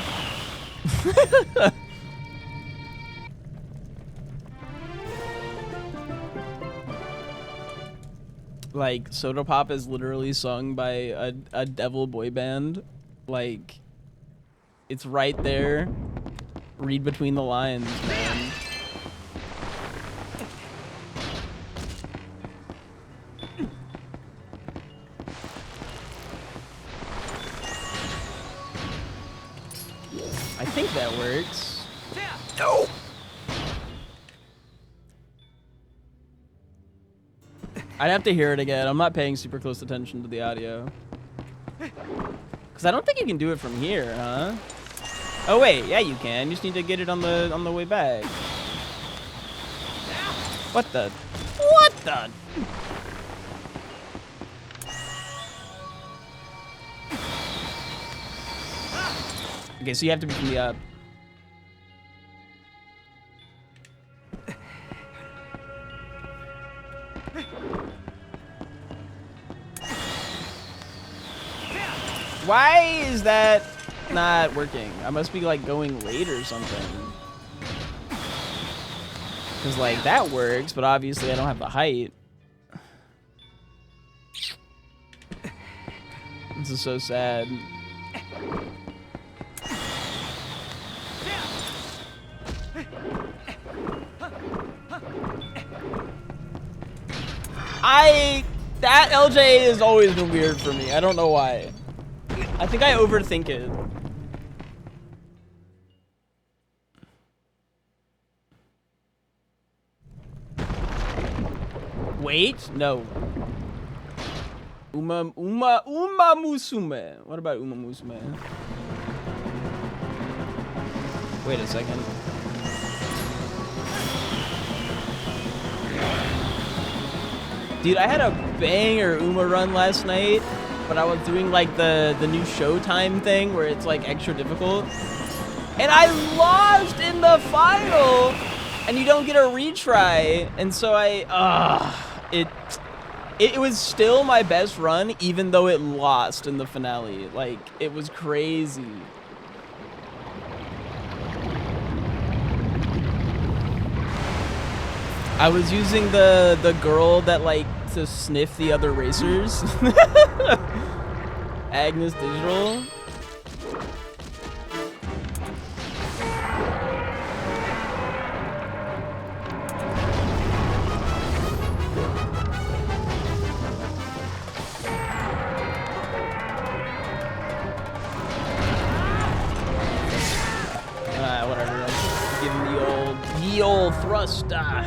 Like, Soda Pop is literally sung by a devil boy band. Like, it's right there. Read between the lines, man. I think that works. No! I'd have to hear it again. I'm not paying super close attention to the audio. Because I don't think you can do it from here, huh? Oh wait, yeah you can. You just need to get it on the way back. What the? What the? Okay, so you have to be from the up. Why is that not working? I must be like going late or something. Cause like that works, but obviously I don't have the height. This is so sad. That LJ has always been weird for me. I don't know why. I think I overthink it. Wait, no. Uma Musume. What about Uma Musume? Wait a second. Dude, I had a banger Uma run last night, but I was doing like the new Showtime thing where it's like extra difficult. And I lost in the final, and you don't get a retry. And so it was still my best run, even though it lost in the finale. Like, it was crazy. I was using the girl that like to sniff the other racers. Agnes Digital. Whatever. Give him the old thrust. I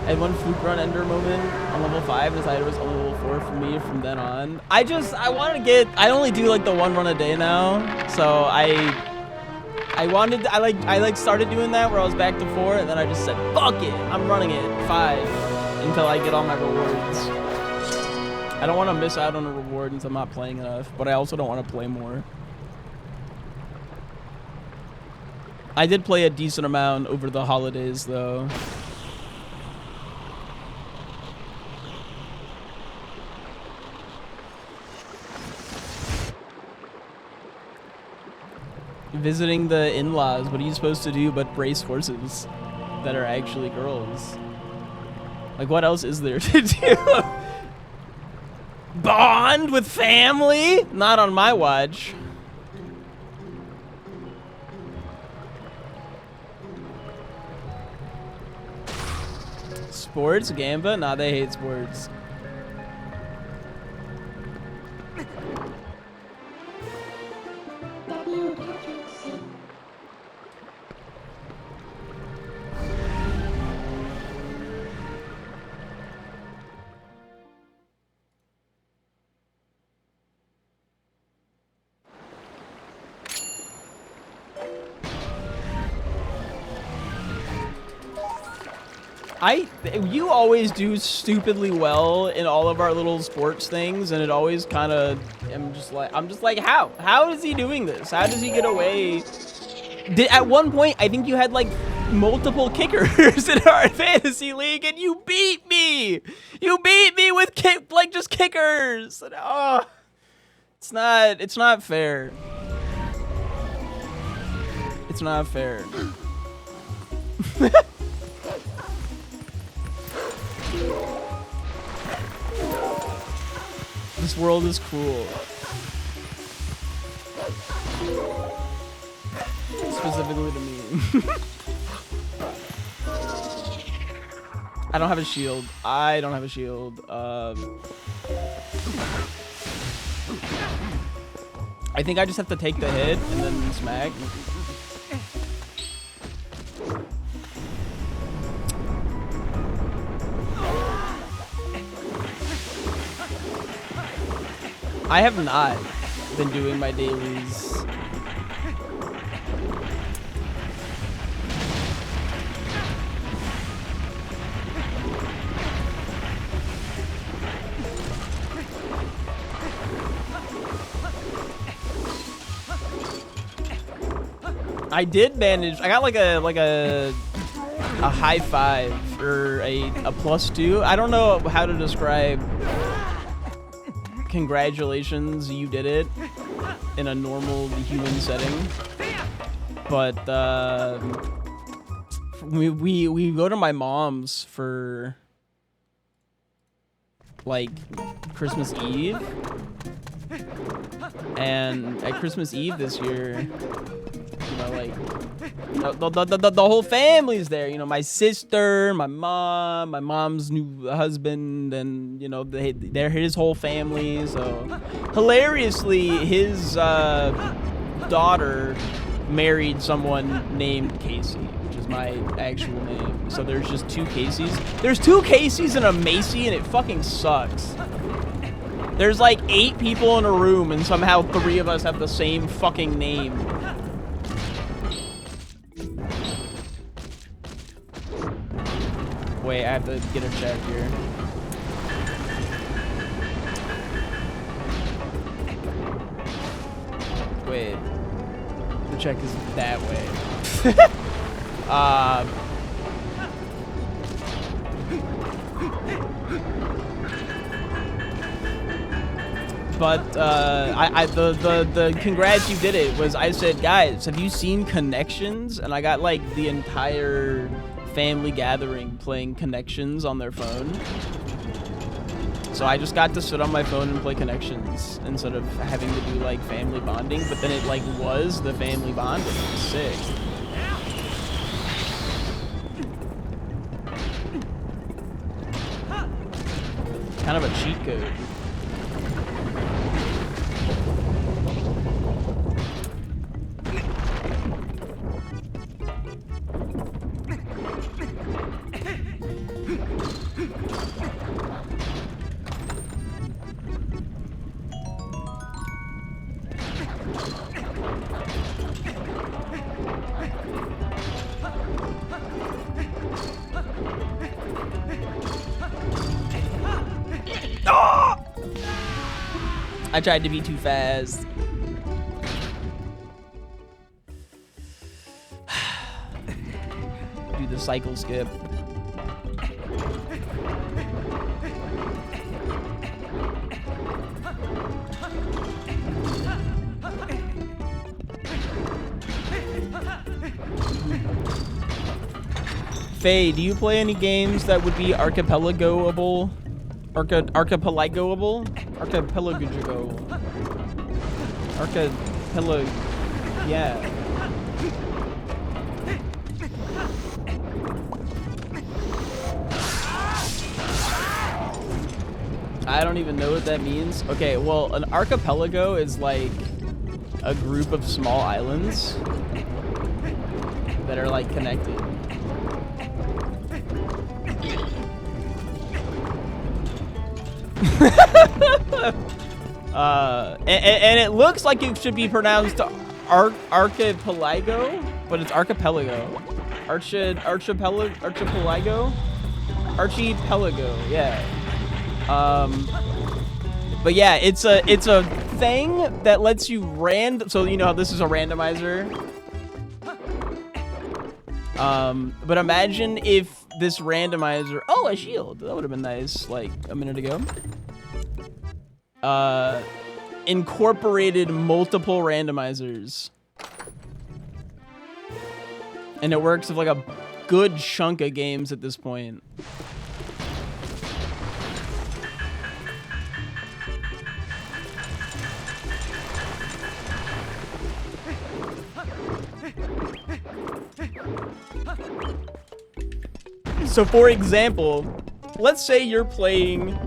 had one fluke run ender moment on level 5 and decided it was only level 4 for me from then on. I wanted to get, I only do like the 1 run a day now. So I started doing that where I was back to 4 and then I just said, fuck it, I'm running it 5 until I get all my rewards. I don't want to miss out on a reward since I'm not playing enough, but I also don't want to play more. I did play a decent amount over the holidays though. Visiting the in-laws, what are you supposed to do but brace horses that are actually girls? Like, what else is there to do? Bond with family? Not on my watch. Sports? Gamba? Nah, they hate sports. You always do stupidly well in all of our little sports things, and it always kind of, I'm just like, how is he doing this? How does he get away? At one point, I think you had like multiple kickers in our fantasy league, and you beat me. You beat me with just kickers. And, oh, it's not fair. It's not fair. This world is cruel. Specifically to me. I don't have a shield. I don't have a shield. I think I just have to take the hit and then smack. I have not been doing my dailies. I did manage. I got like a high 5 or a +2. I don't know how to describe. Congratulations, you did it in a normal human setting. But we go to my mom's for like Christmas Eve, and at Christmas Eve this year, you know, like the whole family's there. You know, my sister, my mom, my mom's new husband, and you know they're his whole family. So hilariously, his daughter married someone named Casey, which is my actual name. So there's just 2 Caseys. There's 2 Caseys and a Macy, and it fucking sucks. There's like 8 people in a room, and somehow 3 of us have the same fucking name. Wait, I have to get a check here. Wait. The check is that way. But the congrats you did it was I said, guys, have you seen Connections? And I got like the entire family gathering playing Connections on their phone. So I just got to sit on my phone and play Connections instead of having to do like family bonding, but then it like was the family bonding. It was sick. Kind of a cheat code. I tried to be too fast. Do the cycle skip. Faye, do you play any games that would be archipelagoable? Archipelagoable? Archipelago. Archipelag. Yeah. I don't even know what that means. Okay, well, an archipelago is like a group of small islands that are like connected. And it looks like it should be pronounced archipelago, but it's archipelago. Archipelago? Archipelago, yeah. But yeah, it's a thing that lets you so you know how this is a randomizer. But imagine if this randomizer, oh, a shield, that would have been nice like a minute ago. Incorporated multiple randomizers. And it works with like a good chunk of games at this point. So for example, let's say you're playing,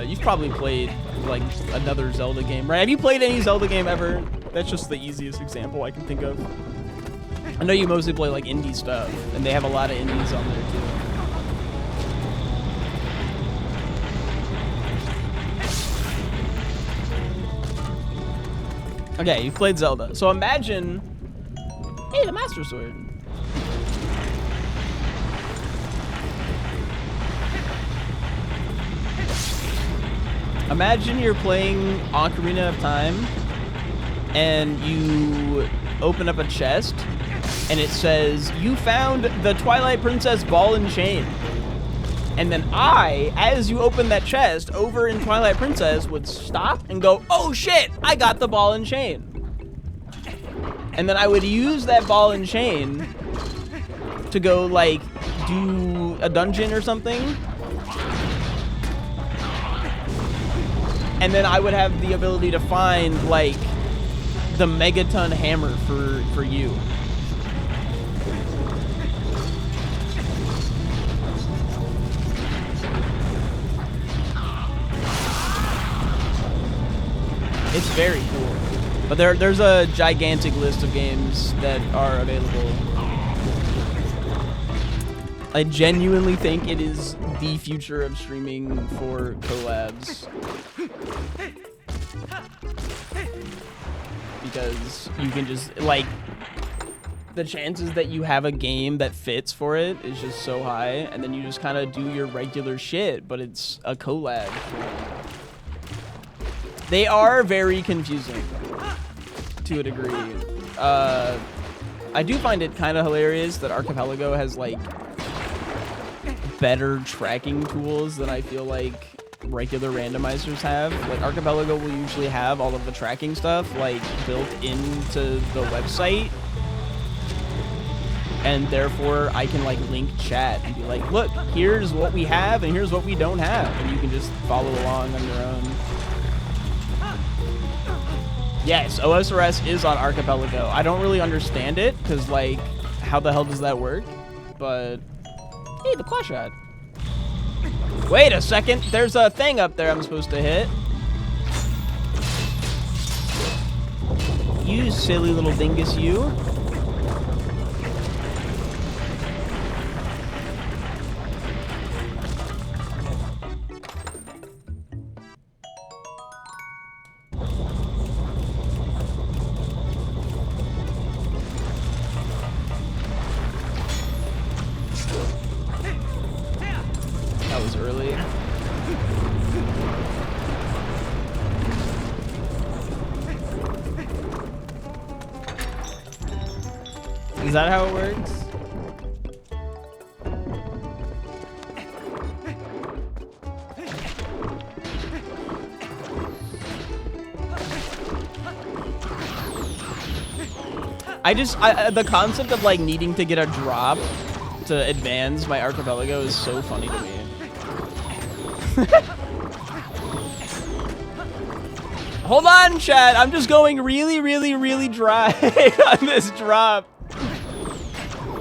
you've probably played like another Zelda game, right? Have you played any Zelda game ever? That's just the easiest example I can think of. I know you mostly play like indie stuff, and they have a lot of indies on there too. Okay, you've played Zelda. So imagine, hey, the Master Sword. Imagine you're playing Ocarina of Time and you open up a chest and it says, you found the Twilight Princess ball and chain. And then I, as you open that chest over in Twilight Princess, would stop and go, oh shit, I got the ball and chain. And then I would use that ball and chain to go like do a dungeon or something. And then I would have the ability to find, like, the megaton hammer for you. It's very cool. But there's a gigantic list of games that are available. I genuinely think it is the future of streaming for collabs. Because you can just, like, the chances that you have a game that fits for it is just so high, and then you just kind of do your regular shit, but it's a collab. They are very confusing, to a degree. I do find it kind of hilarious that Archipelago has, like, better tracking tools than I feel like regular randomizers have. Like Archipelago will usually have all of the tracking stuff like built into the website. and therefore I can like link chat and be like, look, here's what we have and here's what we don't have, and you can just follow along on your own. Yes, OSRS is on Archipelago. I don't really understand it because like, how the hell does that work? But hey, the claw shot. Wait a second, there's a thing up there I'm supposed to hit. You silly little dingus, you. That was early. Is that how it works? The concept of like needing to get a drop to advance my Archipelago is so funny to me. Hold on, chat. I'm just going really, really, really dry on this drop.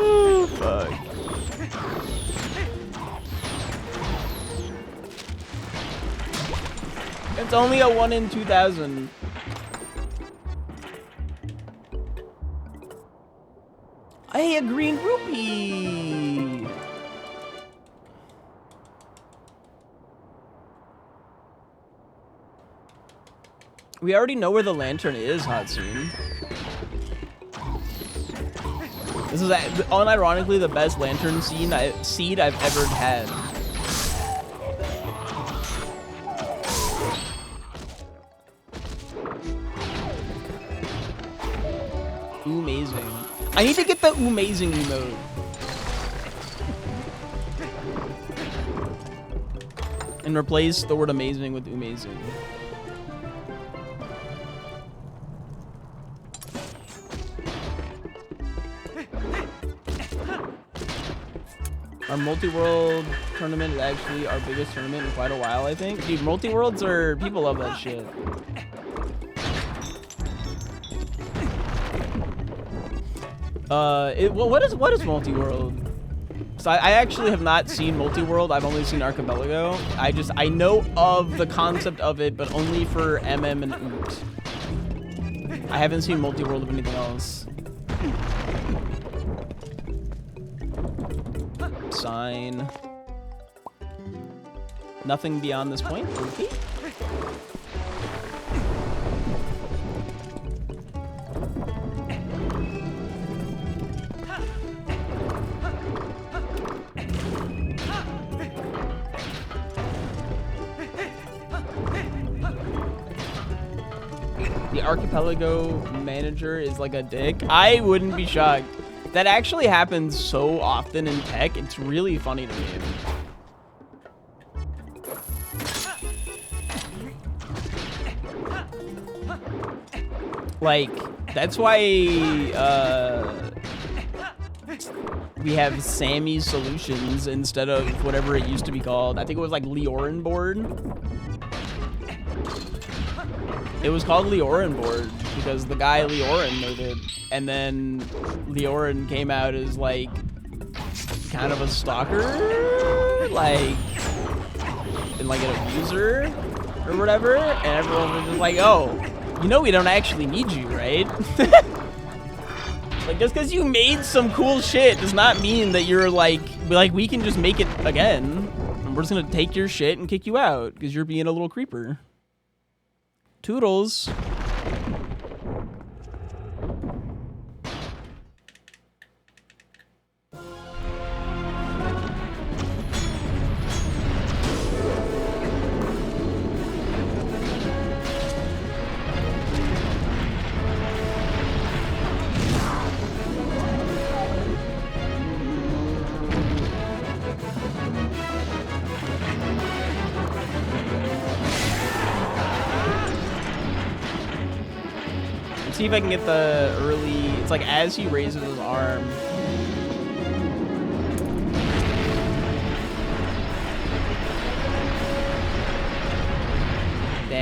Oh, fuck. It's only a 1 in 2,000. Hey, a green rupee. We already know where the lantern is, Hatsune. This is unironically the best lantern seed I've ever had. Amazing. I need to get the amazing emote. And replace the word amazing with amazing. Our multi-world tournament is actually our biggest tournament in quite a while, I think. Dude, multi-worlds are... people love that shit. Well, what is multi-world? So I actually have not seen multi-world. I've only seen Archipelago. I know of the concept of it, but only for MM and Oot. I haven't seen multi-world of anything else. Sign. Nothing beyond this point. Okay. The Archipelago manager is like a dick. I wouldn't be shocked. That actually happens so often in tech. It's really funny to me. Like, that's why we have Sammy's Solutions instead of whatever it used to be called. I think it was like Leorin Board. It was called Leorin Board because the guy Leorin made it. And then Leorin came out as like kind of a stalker, like, and like an abuser or whatever. And everyone was just like, oh, you know we don't actually need you, right? Like, just because you made some cool shit does not mean that you're like we can just make it again. And we're just gonna take your shit and kick you out because you're being a little creeper. Toodles. See if I can get the early... It's like as he raises his arm,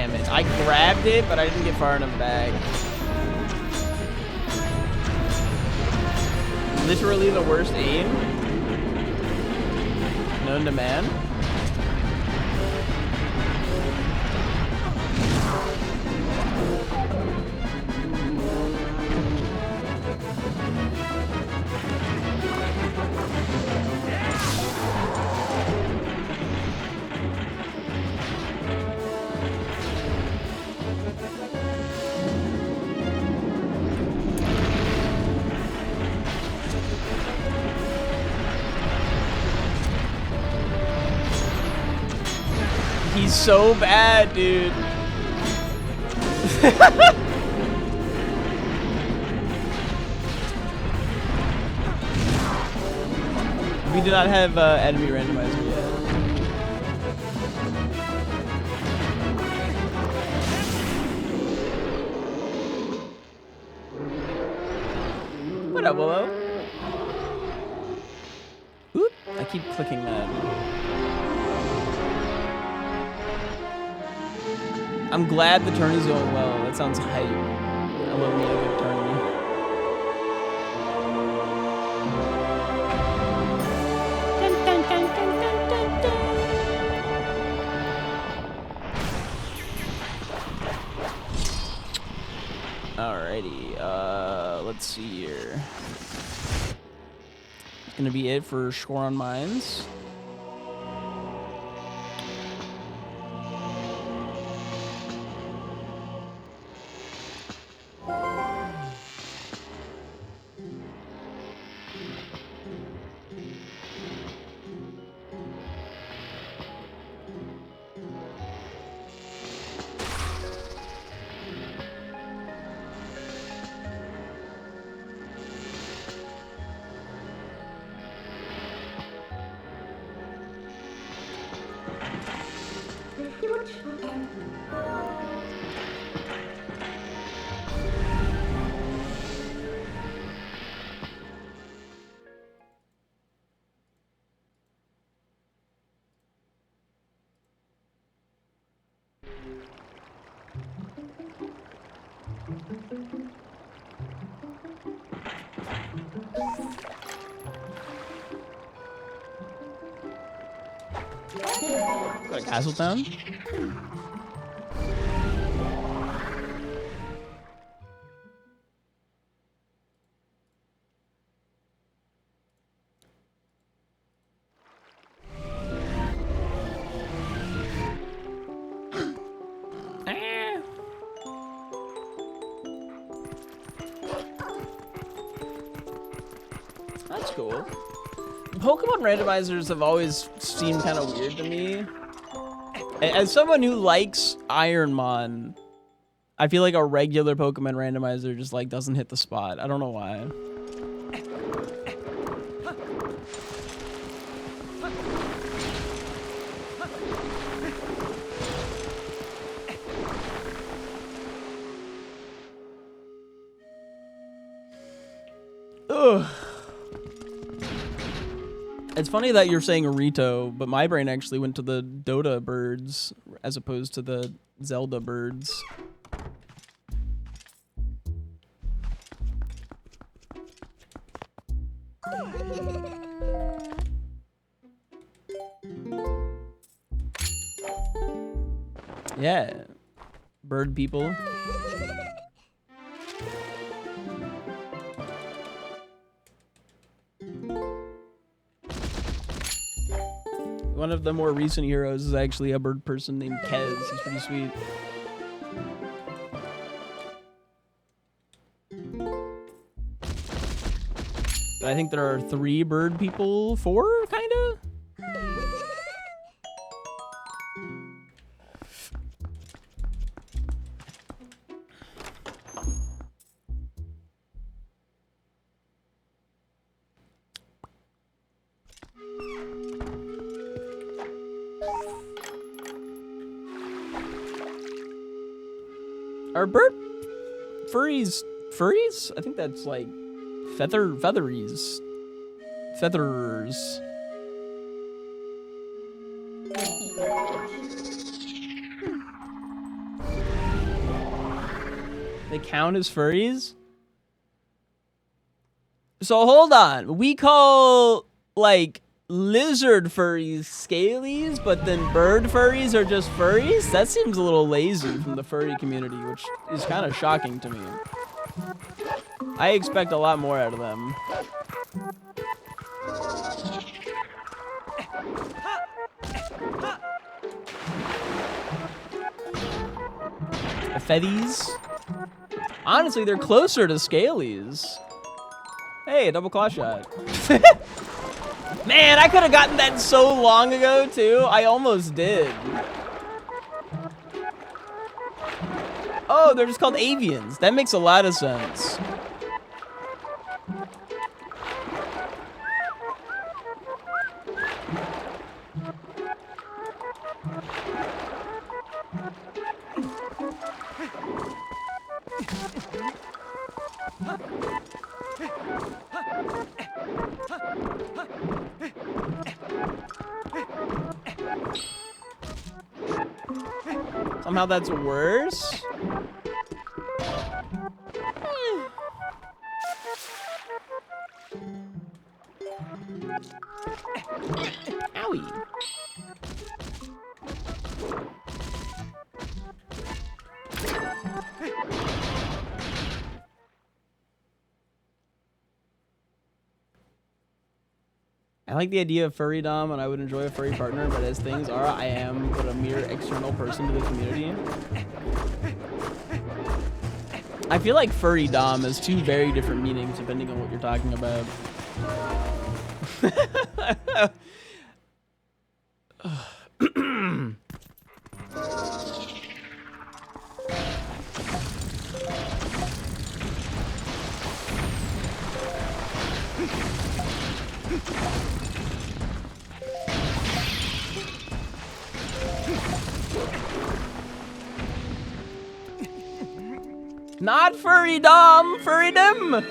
Damn it. I grabbed it, but I didn't get far enough back. Literally the worst aim known to man. He's so bad, dude. We do not have enemy randomizer yet. What up, Willow? Oop, I keep clicking that. I'm glad the turn is going well. That sounds hype. I love me a good turn. Dun, dun, dun, dun, dun, dun, dun. Alrighty, let's see here. It's gonna be it for score on mines. Got a Castletown? That's cool. Pokemon randomizers have always seemed kind of weird to me. As someone who likes Ironmon, I feel like a regular Pokemon randomizer just like doesn't hit the spot. I don't know why. Ugh. It's funny that you're saying Arito, but my brain actually went to the Dota birds as opposed to the Zelda birds. Yeah, bird people. One of the more recent heroes is actually a bird person named Kez. He's pretty sweet. But I think there are 3 bird people, 4, kinda? Are bird furries furries? I think that's like featheries. Feathers. They count as furries? So hold on. We call, like, lizard furries scalies, but then bird furries are just furries? That seems a little lazy from the furry community, which is kind of shocking to me. I expect a lot more out of them. Fetties? Honestly, they're closer to scalies. Hey, a double claw shot. Man, I could have gotten that so long ago, too. I almost did. Oh, they're just called avians. That makes a lot of sense. Somehow that's worse. Owie. I like the idea of furry dom, and I would enjoy a furry partner, but as things are, I am but a mere external person to the community. I feel like furry dom has two very different meanings depending on what you're talking about. Not furry dom, furrydom.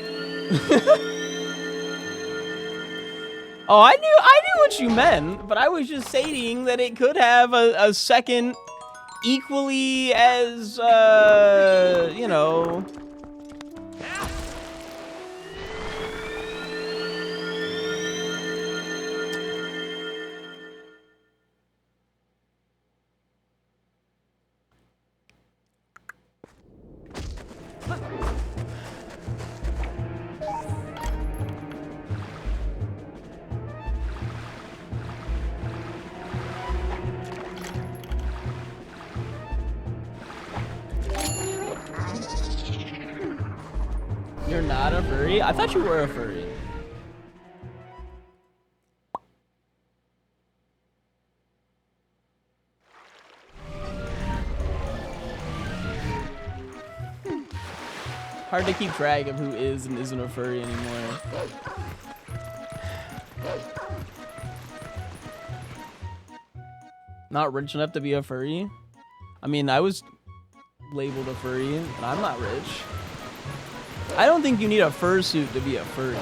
Oh, I knew what you meant, but I was just stating that it could have a second equally as you know. You're not a furry? I thought you were a furry. Hard to keep track of who is and isn't a furry anymore. Not rich enough to be a furry? I mean, I was labeled a furry, and I'm not rich. I don't think you need a fursuit to be a furry.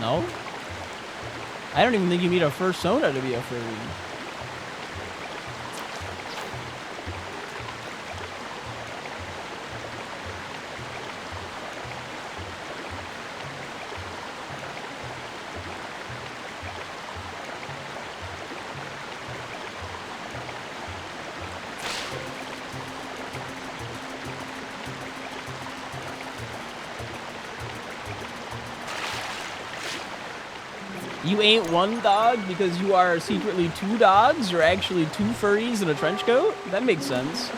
No? I don't even think you need a fursona to be a furry. You ain't one dog because you are secretly two dogs? You're actually two furries in a trench coat? That makes sense.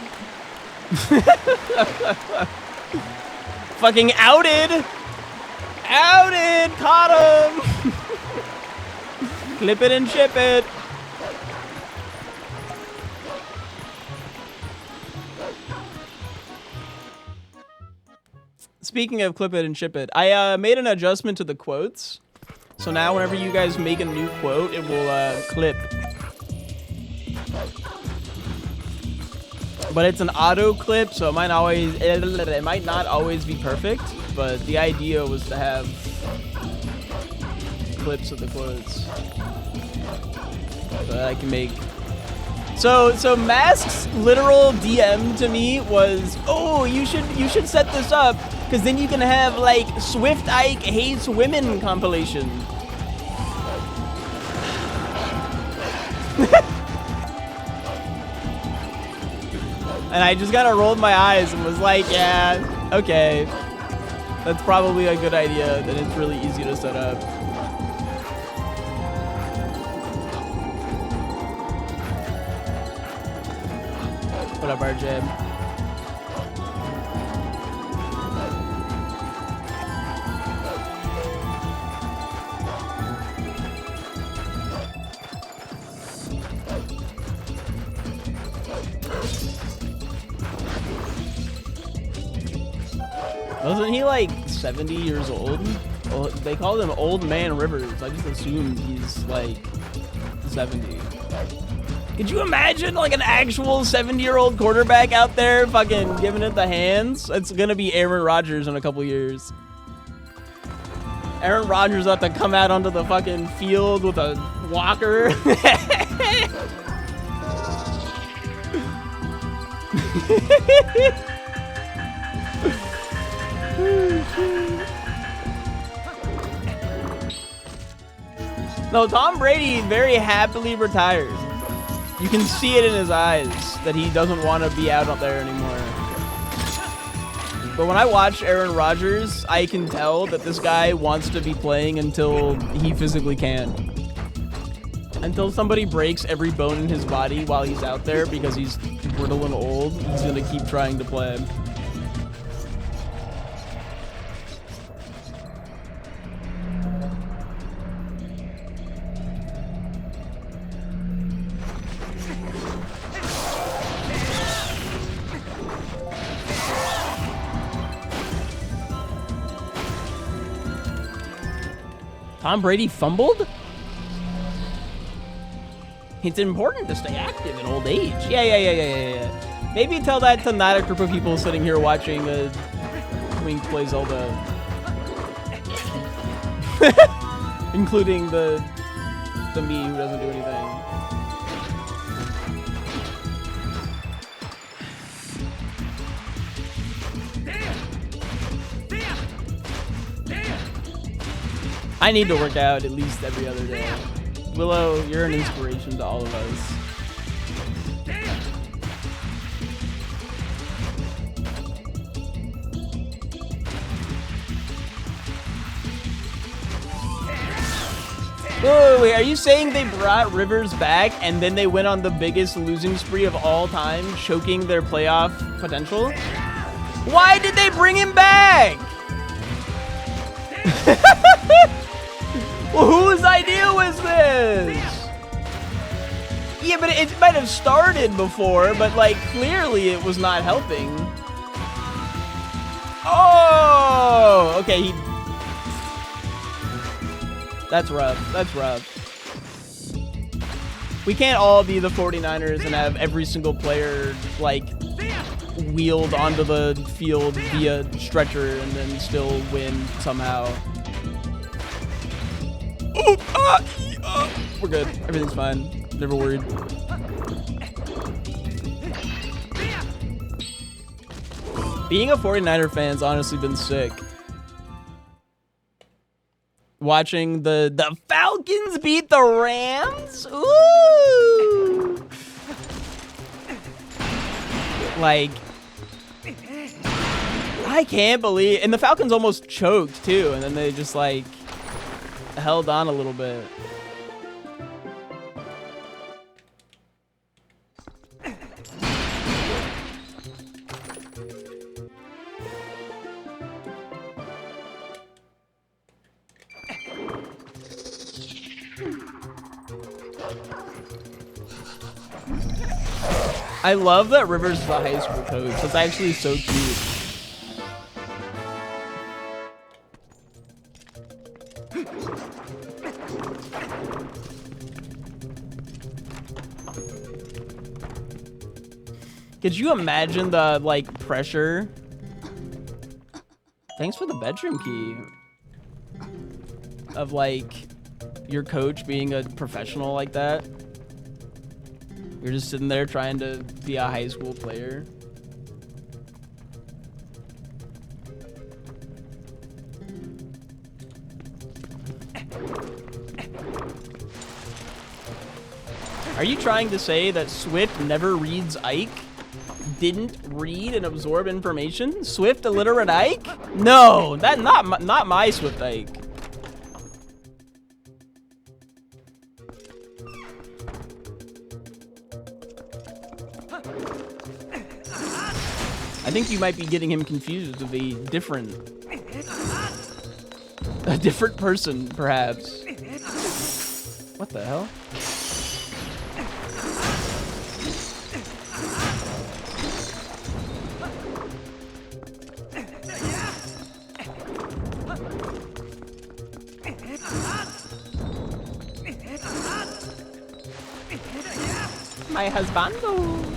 Fucking outed! Outed! Caught him! Clip it and ship it! Speaking of clip it and ship it, I made an adjustment to the quotes. So now whenever you guys make a new quote, it will clip. but it's an auto clip, so it might not always be perfect, but the idea was to have clips of the quotes that I can make. So Mask's literal DM to me was, oh, you should set this up, because then you can have like SwiftIke hates women compilation. And I just kind of rolled my eyes and was like, yeah, okay. That's probably a good idea, and it's really easy to set up. What up, RJ? Wasn't he like 70 years old? Well, they called him Old Man Rivers. I just assumed he's like 70. Could you imagine like an actual 70-year-old quarterback out there fucking giving it the hands? It's gonna be Aaron Rodgers in a couple years. Aaron Rodgers have to come out onto the fucking field with a walker. No, Tom Brady very happily retired. You can see it in his eyes that he doesn't want to be out there anymore. But when I watch Aaron Rodgers, I can tell that this guy wants to be playing until he physically can. Until somebody breaks every bone in his body while he's out there because he's brittle and old, he's gonna keep trying to play. Tom Brady fumbled? It's important to stay active in old age. Yeah. Maybe tell that to not a group of people sitting here watching Wink play Zelda. Including the me who doesn't do anything. I need to work out at least every other day. Willow, you're an inspiration to all of us. Wait, are you saying they brought Rivers back and then they went on the biggest losing spree of all time, choking their playoff potential? Why did they bring him back? Well, whose idea was this? Yeah, but it might have started before, but like clearly it was not helping. Oh, okay. That's rough. That's rough. We can't all be the 49ers and have every single player like wheeled onto the field via stretcher and then still win somehow. We're good. Everything's fine. Never worried. Being a 49er fan's honestly been sick. Watching the Falcons beat the Rams? Ooh! Like, I can't believe... And the Falcons almost choked, too. And then they just, like... held on a little bit. I love that Rivers is a high school coach. That's actually so cute. Could you imagine the, like, pressure? Thanks for the bedroom key. Of, like, your coach being a professional like that. You're just sitting there trying to be a high school player. Are you trying to say that Swift never reads Ike? Didn't read and absorb information? Swift illiterate Ike? No, that not my SwiftIke. I think you might be getting him confused with a different person, perhaps. What the hell? My husbando.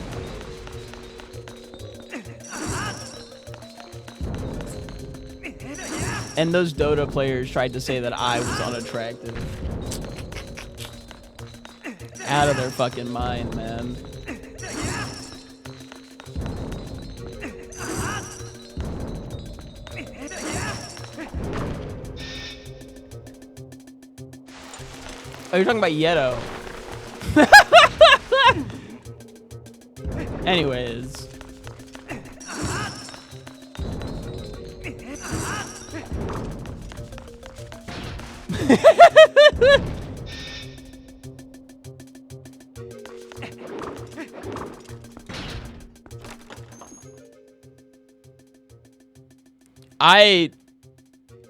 And those Dota players tried to say that I was unattractive. Out of their fucking mind, man. Oh, you're talking about Yeto. Anyways.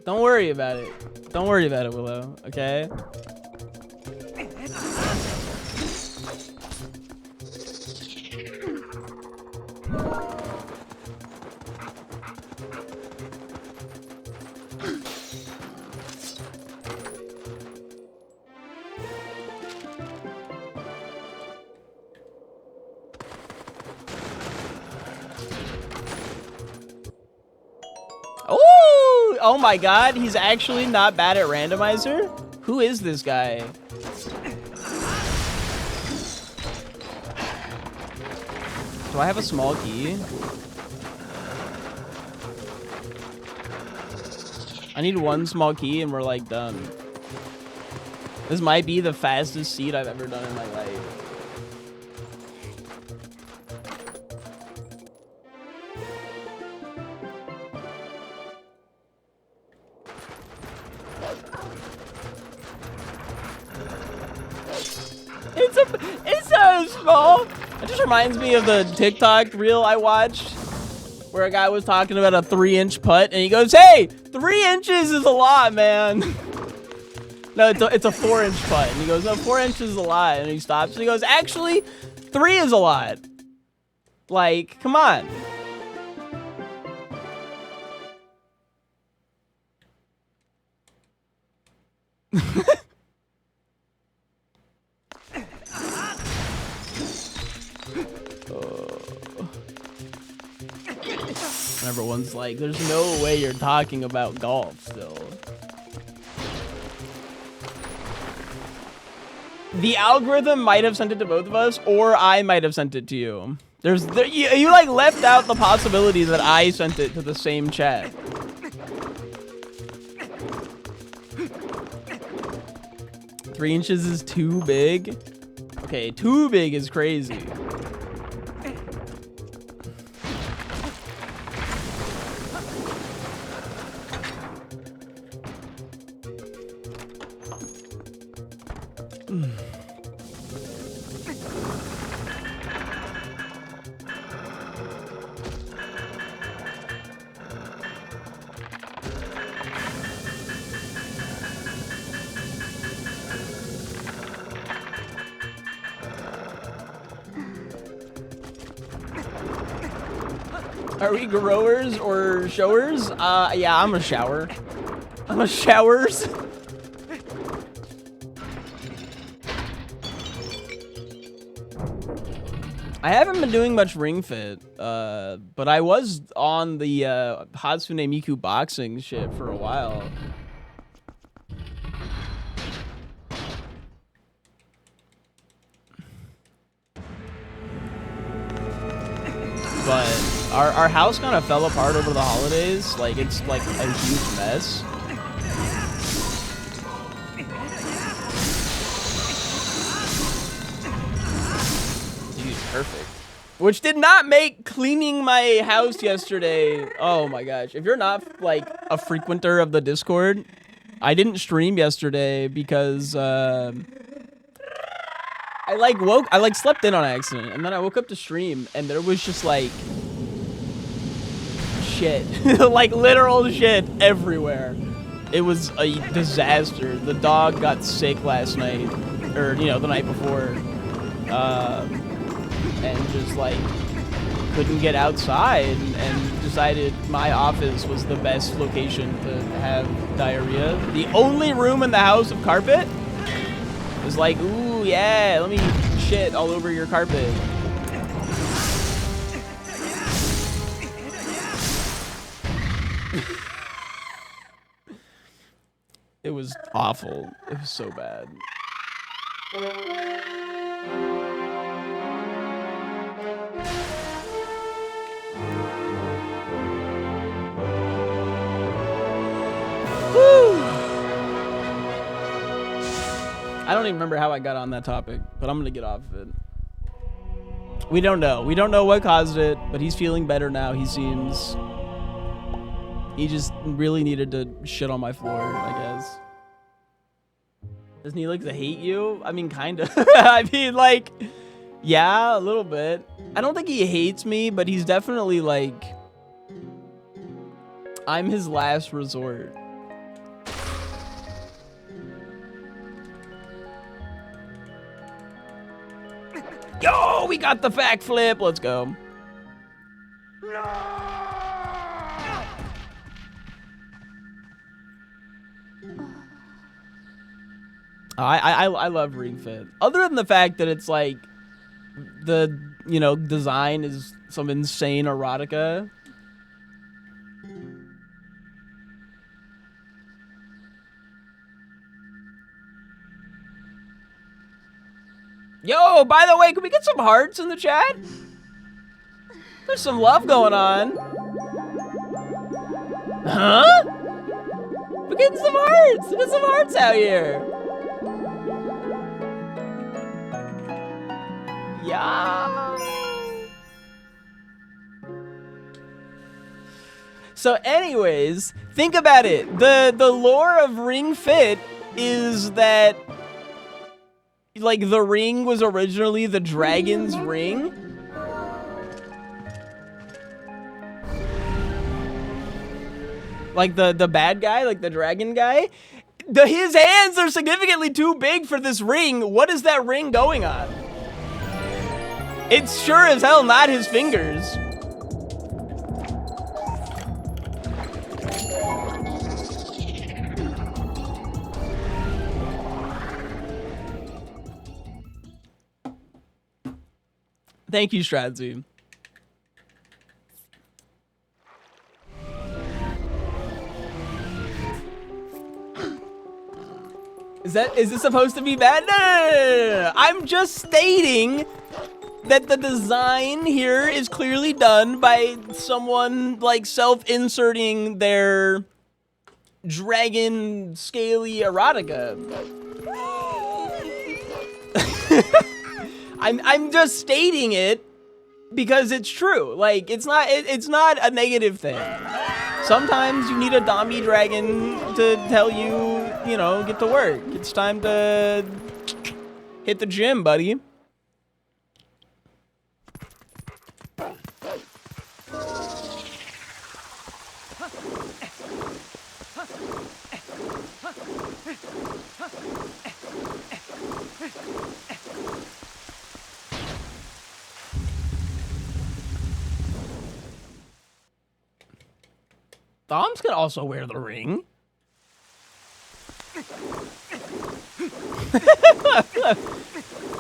Don't worry about it. Don't worry about it, Willow, okay? Oh my god, he's actually not bad at Randomizer? Who is this guy? Do I have a small key? I need one small key and we're like done. This might be the fastest seed I've ever done in my life. It's so small. It just reminds me of the TikTok reel I watched where a guy was talking about a 3-inch putt and he goes, "Hey, 3 inches is a lot, man." No, it's a 4-inch putt. And he goes, "No, 4 inches is a lot." And he stops and he goes, "Actually, 3 is a lot." Like, come on. And everyone's like, there's no way you're talking about golf still. The algorithm might have sent it to both of us, or I might have sent it to you. You like left out the possibility that I sent it to the same chat. Three inches is too big. Okay, too big is crazy. Are we growers or showers? Yeah, I'm a shower. I'm a showers. I haven't been doing much Ring Fit, but I was on the Hatsune Miku boxing shit for a while. But our house kind of fell apart over the holidays. Like, it's like a huge mess. Dude, perfect. Which did not make cleaning my house yesterday. Oh my gosh. If you're not like a frequenter of the Discord, I didn't stream yesterday because I slept in on accident, and then I woke up to stream, and there was just like shit, like literal shit everywhere. It was a disaster. The dog got sick last night, or you know, the night before, and just like couldn't get outside, and decided my office was the best location to have diarrhea. The only room in the house of carpet was like, ooh, yeah, let me shit all over your carpet. It was awful. It was so bad. Woo! I don't even remember how I got on that topic, but I'm gonna get off of it. We don't know. We don't know what caused it, but he's feeling better now, he seems. He just really needed to shit on my floor, I guess. Doesn't he like to hate you? I mean, kinda. I mean, like, yeah, a little bit. I don't think he hates me, but he's definitely like, I'm his last resort. Yo, we got the fact flip. Let's go. No! I love Ring Fit. Other than the fact that it's like the, you know, design is some insane erotica. Yo, by the way, can we get some hearts in the chat? There's some love going on. Huh? We're getting some hearts. Look at some hearts out here. Yeah. So anyways, think about it. The lore of Ring Fit is that like the ring was originally the dragon's ring. Like the bad guy, like the dragon guy. His hands are significantly too big for this ring. What is that ring going on? It's sure as hell not his fingers. Thank you, Stradzy. Is this supposed to be bad? No. I'm just stating that the design here is clearly done by someone like self-inserting their dragon scaly erotica. I'm just stating it because it's true. Like it's not a negative thing. Sometimes you need a Dami dragon to tell you, you know, get to work. It's time to hit the gym, buddy. Dom's can also wear the ring.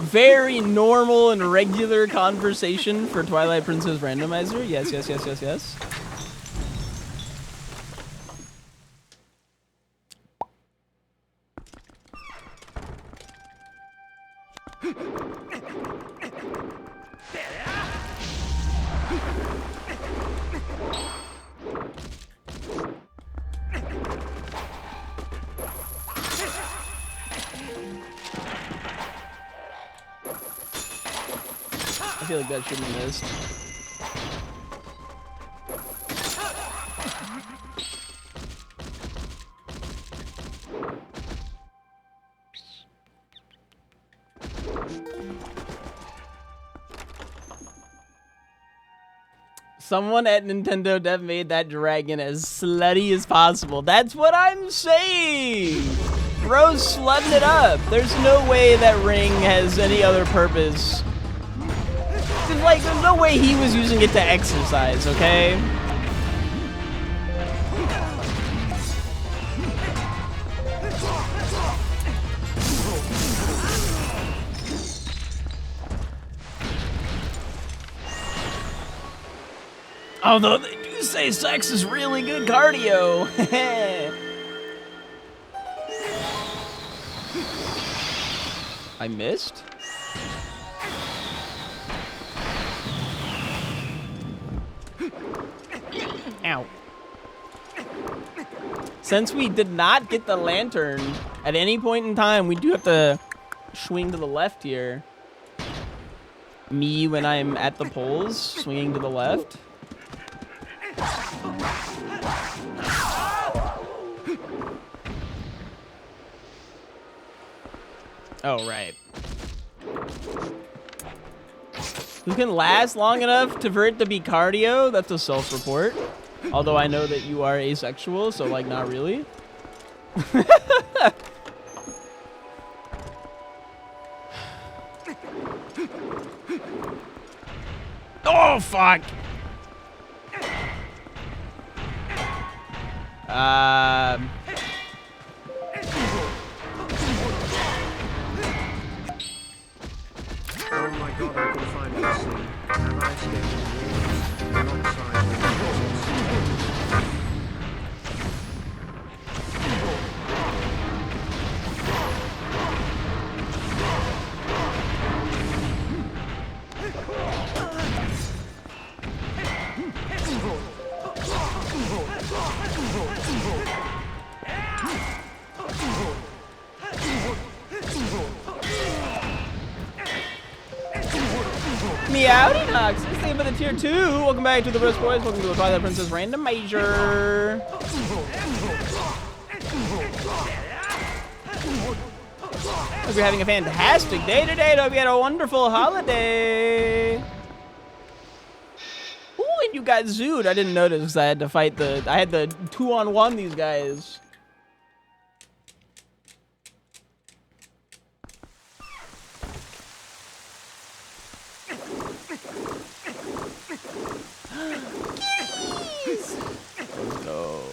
Very normal and regular conversation for Twilight Princess Randomizer. Yes, yes, yes, yes, yes. I feel like that shouldn't have missed. Someone at Nintendo Dev made that dragon as slutty as possible. That's what I'm saying! Bro's slutting it up. There's no way that ring has any other purpose. Like, there's no way he was using it to exercise, okay? Although they do say sex is really good cardio. I missed? Ow. Since we did not get the lantern at any point in time, we do have to swing to the left here. Me when I'm at the poles, swinging to the left. Oh, right. Who can last long enough for it to be cardio? That's a self-report. Although I know that you are asexual, so, like, not really. Oh, fuck! Oh my god, I can finally see. Have I escaped the walls alongside Meowdy Knox, this thing for the tier 2. Welcome back to the Rest Boys. Welcome to the Twilight Princess Randomizer. Hope you're having a fantastic day today. Hope you had a wonderful holiday. Ooh, and you got zooed. I didn't notice because I had to fight I had the 2-on-1 these guys. Let's go.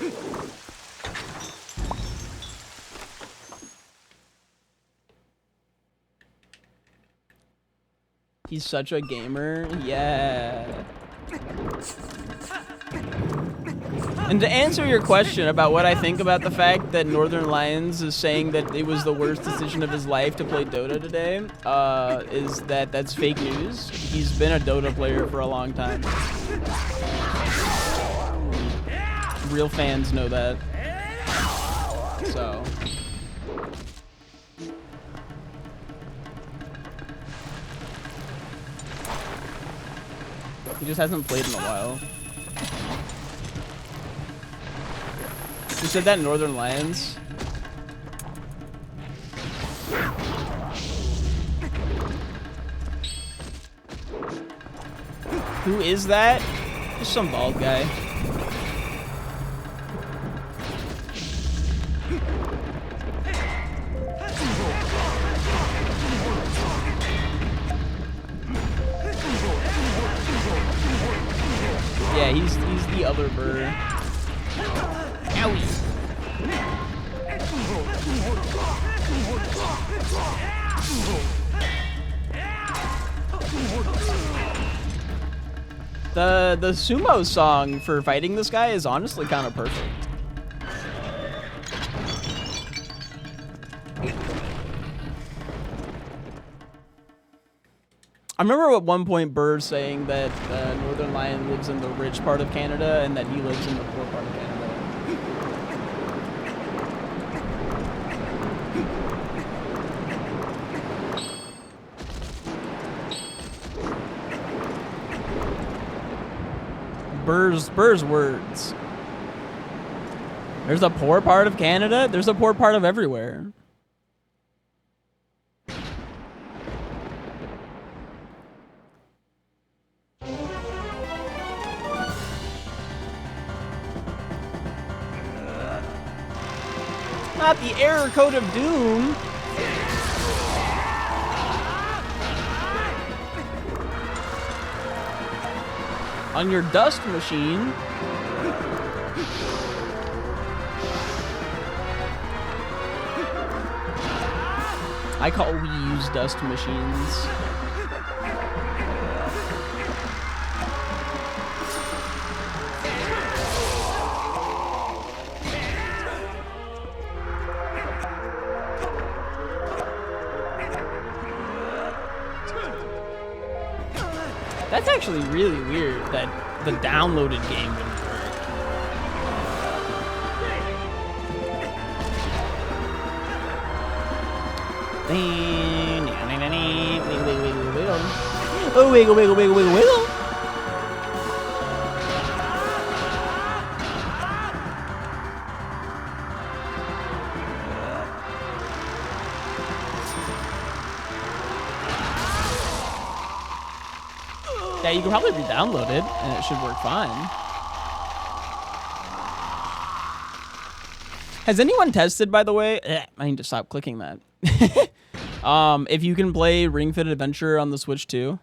He's such a gamer. Yeah. And to answer your question about what I think about the fact that Northern Lions is saying that it was the worst decision of his life to play Dota today, is that's fake news. He's been a Dota player for a long time. Real fans know that. So. He just hasn't played in a while. You said that Northern Lions? Who is that? Just some bald guy. Yeah, he's the other bird. Owie. The sumo song for fighting this guy is honestly kind of perfect. I remember at one point Burr saying that Northern Lion lives in the rich part of Canada and that he lives in the poor part of Canada. Burr's words. There's a poor part of Canada. There's a poor part of everywhere. Not the error code of doom. On your dust machine. I call reuse dust machines. That's actually really weird that the downloaded game wouldn't work. Oh, wiggle, wiggle, wiggle, wiggle, wiggle. Yeah, you can probably re-download it, and it should work fine. Has anyone tested, by the way? I need to stop clicking that. If you can play Ring Fit Adventure on the Switch too.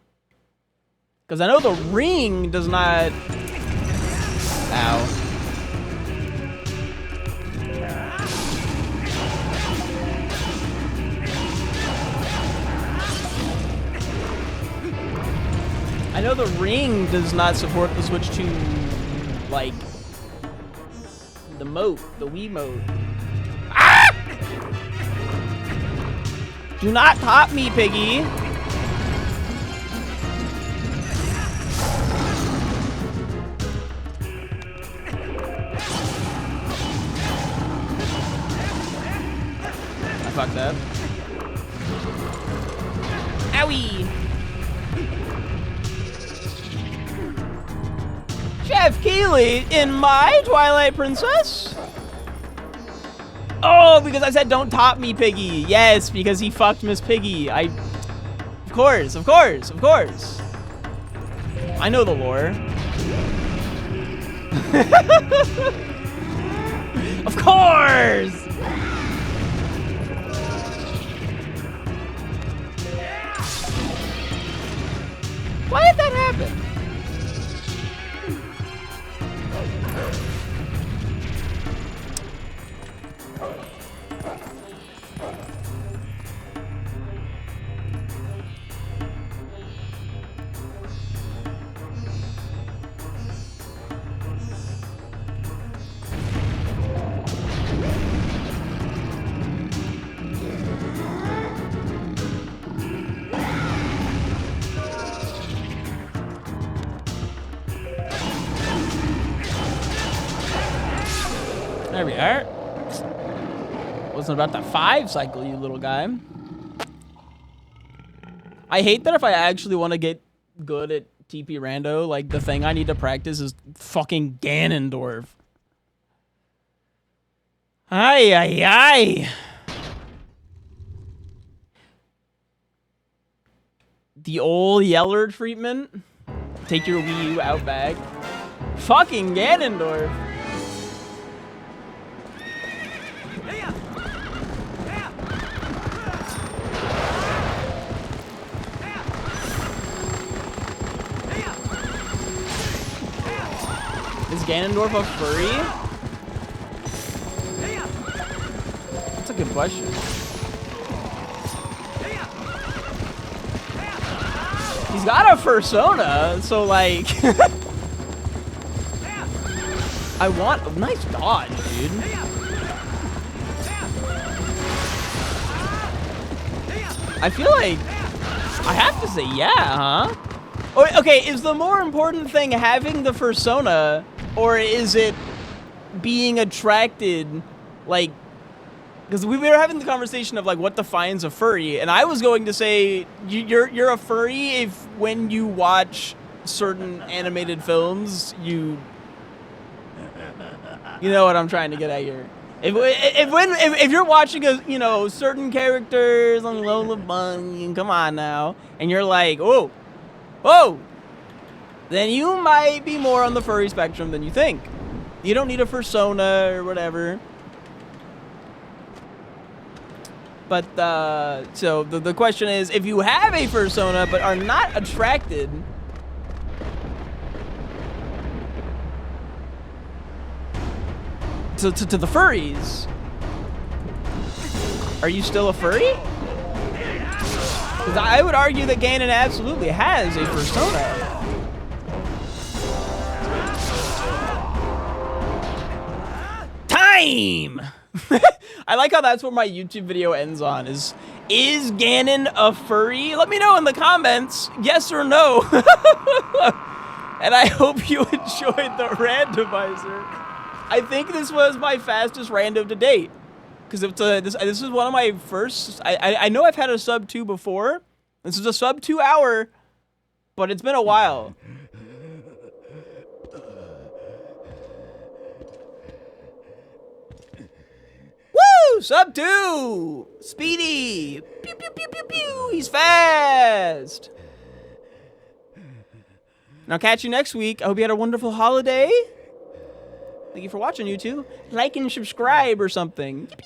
Because I know the Ring does not... Ow. I know the Ring does not support the Switch 2, like, the mote, the Wii mode. Ah! Do not top me, piggy. I fucked up. Owie! Chef Keeley in my Twilight Princess? Oh, because I said don't top me, Piggy. Yes, because he fucked Miss Piggy. Of course, of course, of course. I know the lore. Of course! Why did that happen? There we are. Wasn't about to 5 cycle, you little guy. I hate that if I actually want to get good at TP Rando, like the thing I need to practice is fucking Ganondorf. Ay, ay, ay. The old Yeller treatment. Take your Wii U out bag. Fucking Ganondorf. Is Ganondorf a furry? That's a good question. He's got a fursona, so like I want a nice dodge, dude. I feel like I have to say yeah, huh? Okay, is the more important thing having the fursona, or is it being attracted, like, because we were having the conversation of like what defines a furry, and I was going to say you're a furry if when you watch certain animated films you know what I'm trying to get at here. If you're watching a certain characters on Lola Bunny, come on now, and you're like whoa, then you might be more on the furry spectrum than you think. You don't need a fursona or whatever. But, so the question is, if you have a fursona but are not attracted to the furries, are you still a furry? Because I would argue that Ganon absolutely has a fursona. Time! I like how that's what my YouTube video ends on, is Ganon a furry? Let me know in the comments, yes or no. And I hope you enjoyed the randomizer. I think this was my fastest rando to date. Because this is one of my first, I know I've had a sub 2 before. This is a sub 2 hour, but it's been a while. Woo! Sub 2! Speedy! Pew, pew, pew, pew, pew! He's fast! And I'll catch you next week. I hope you had a wonderful holiday. Thank you for watching, YouTube. Like and subscribe or something. Yippee!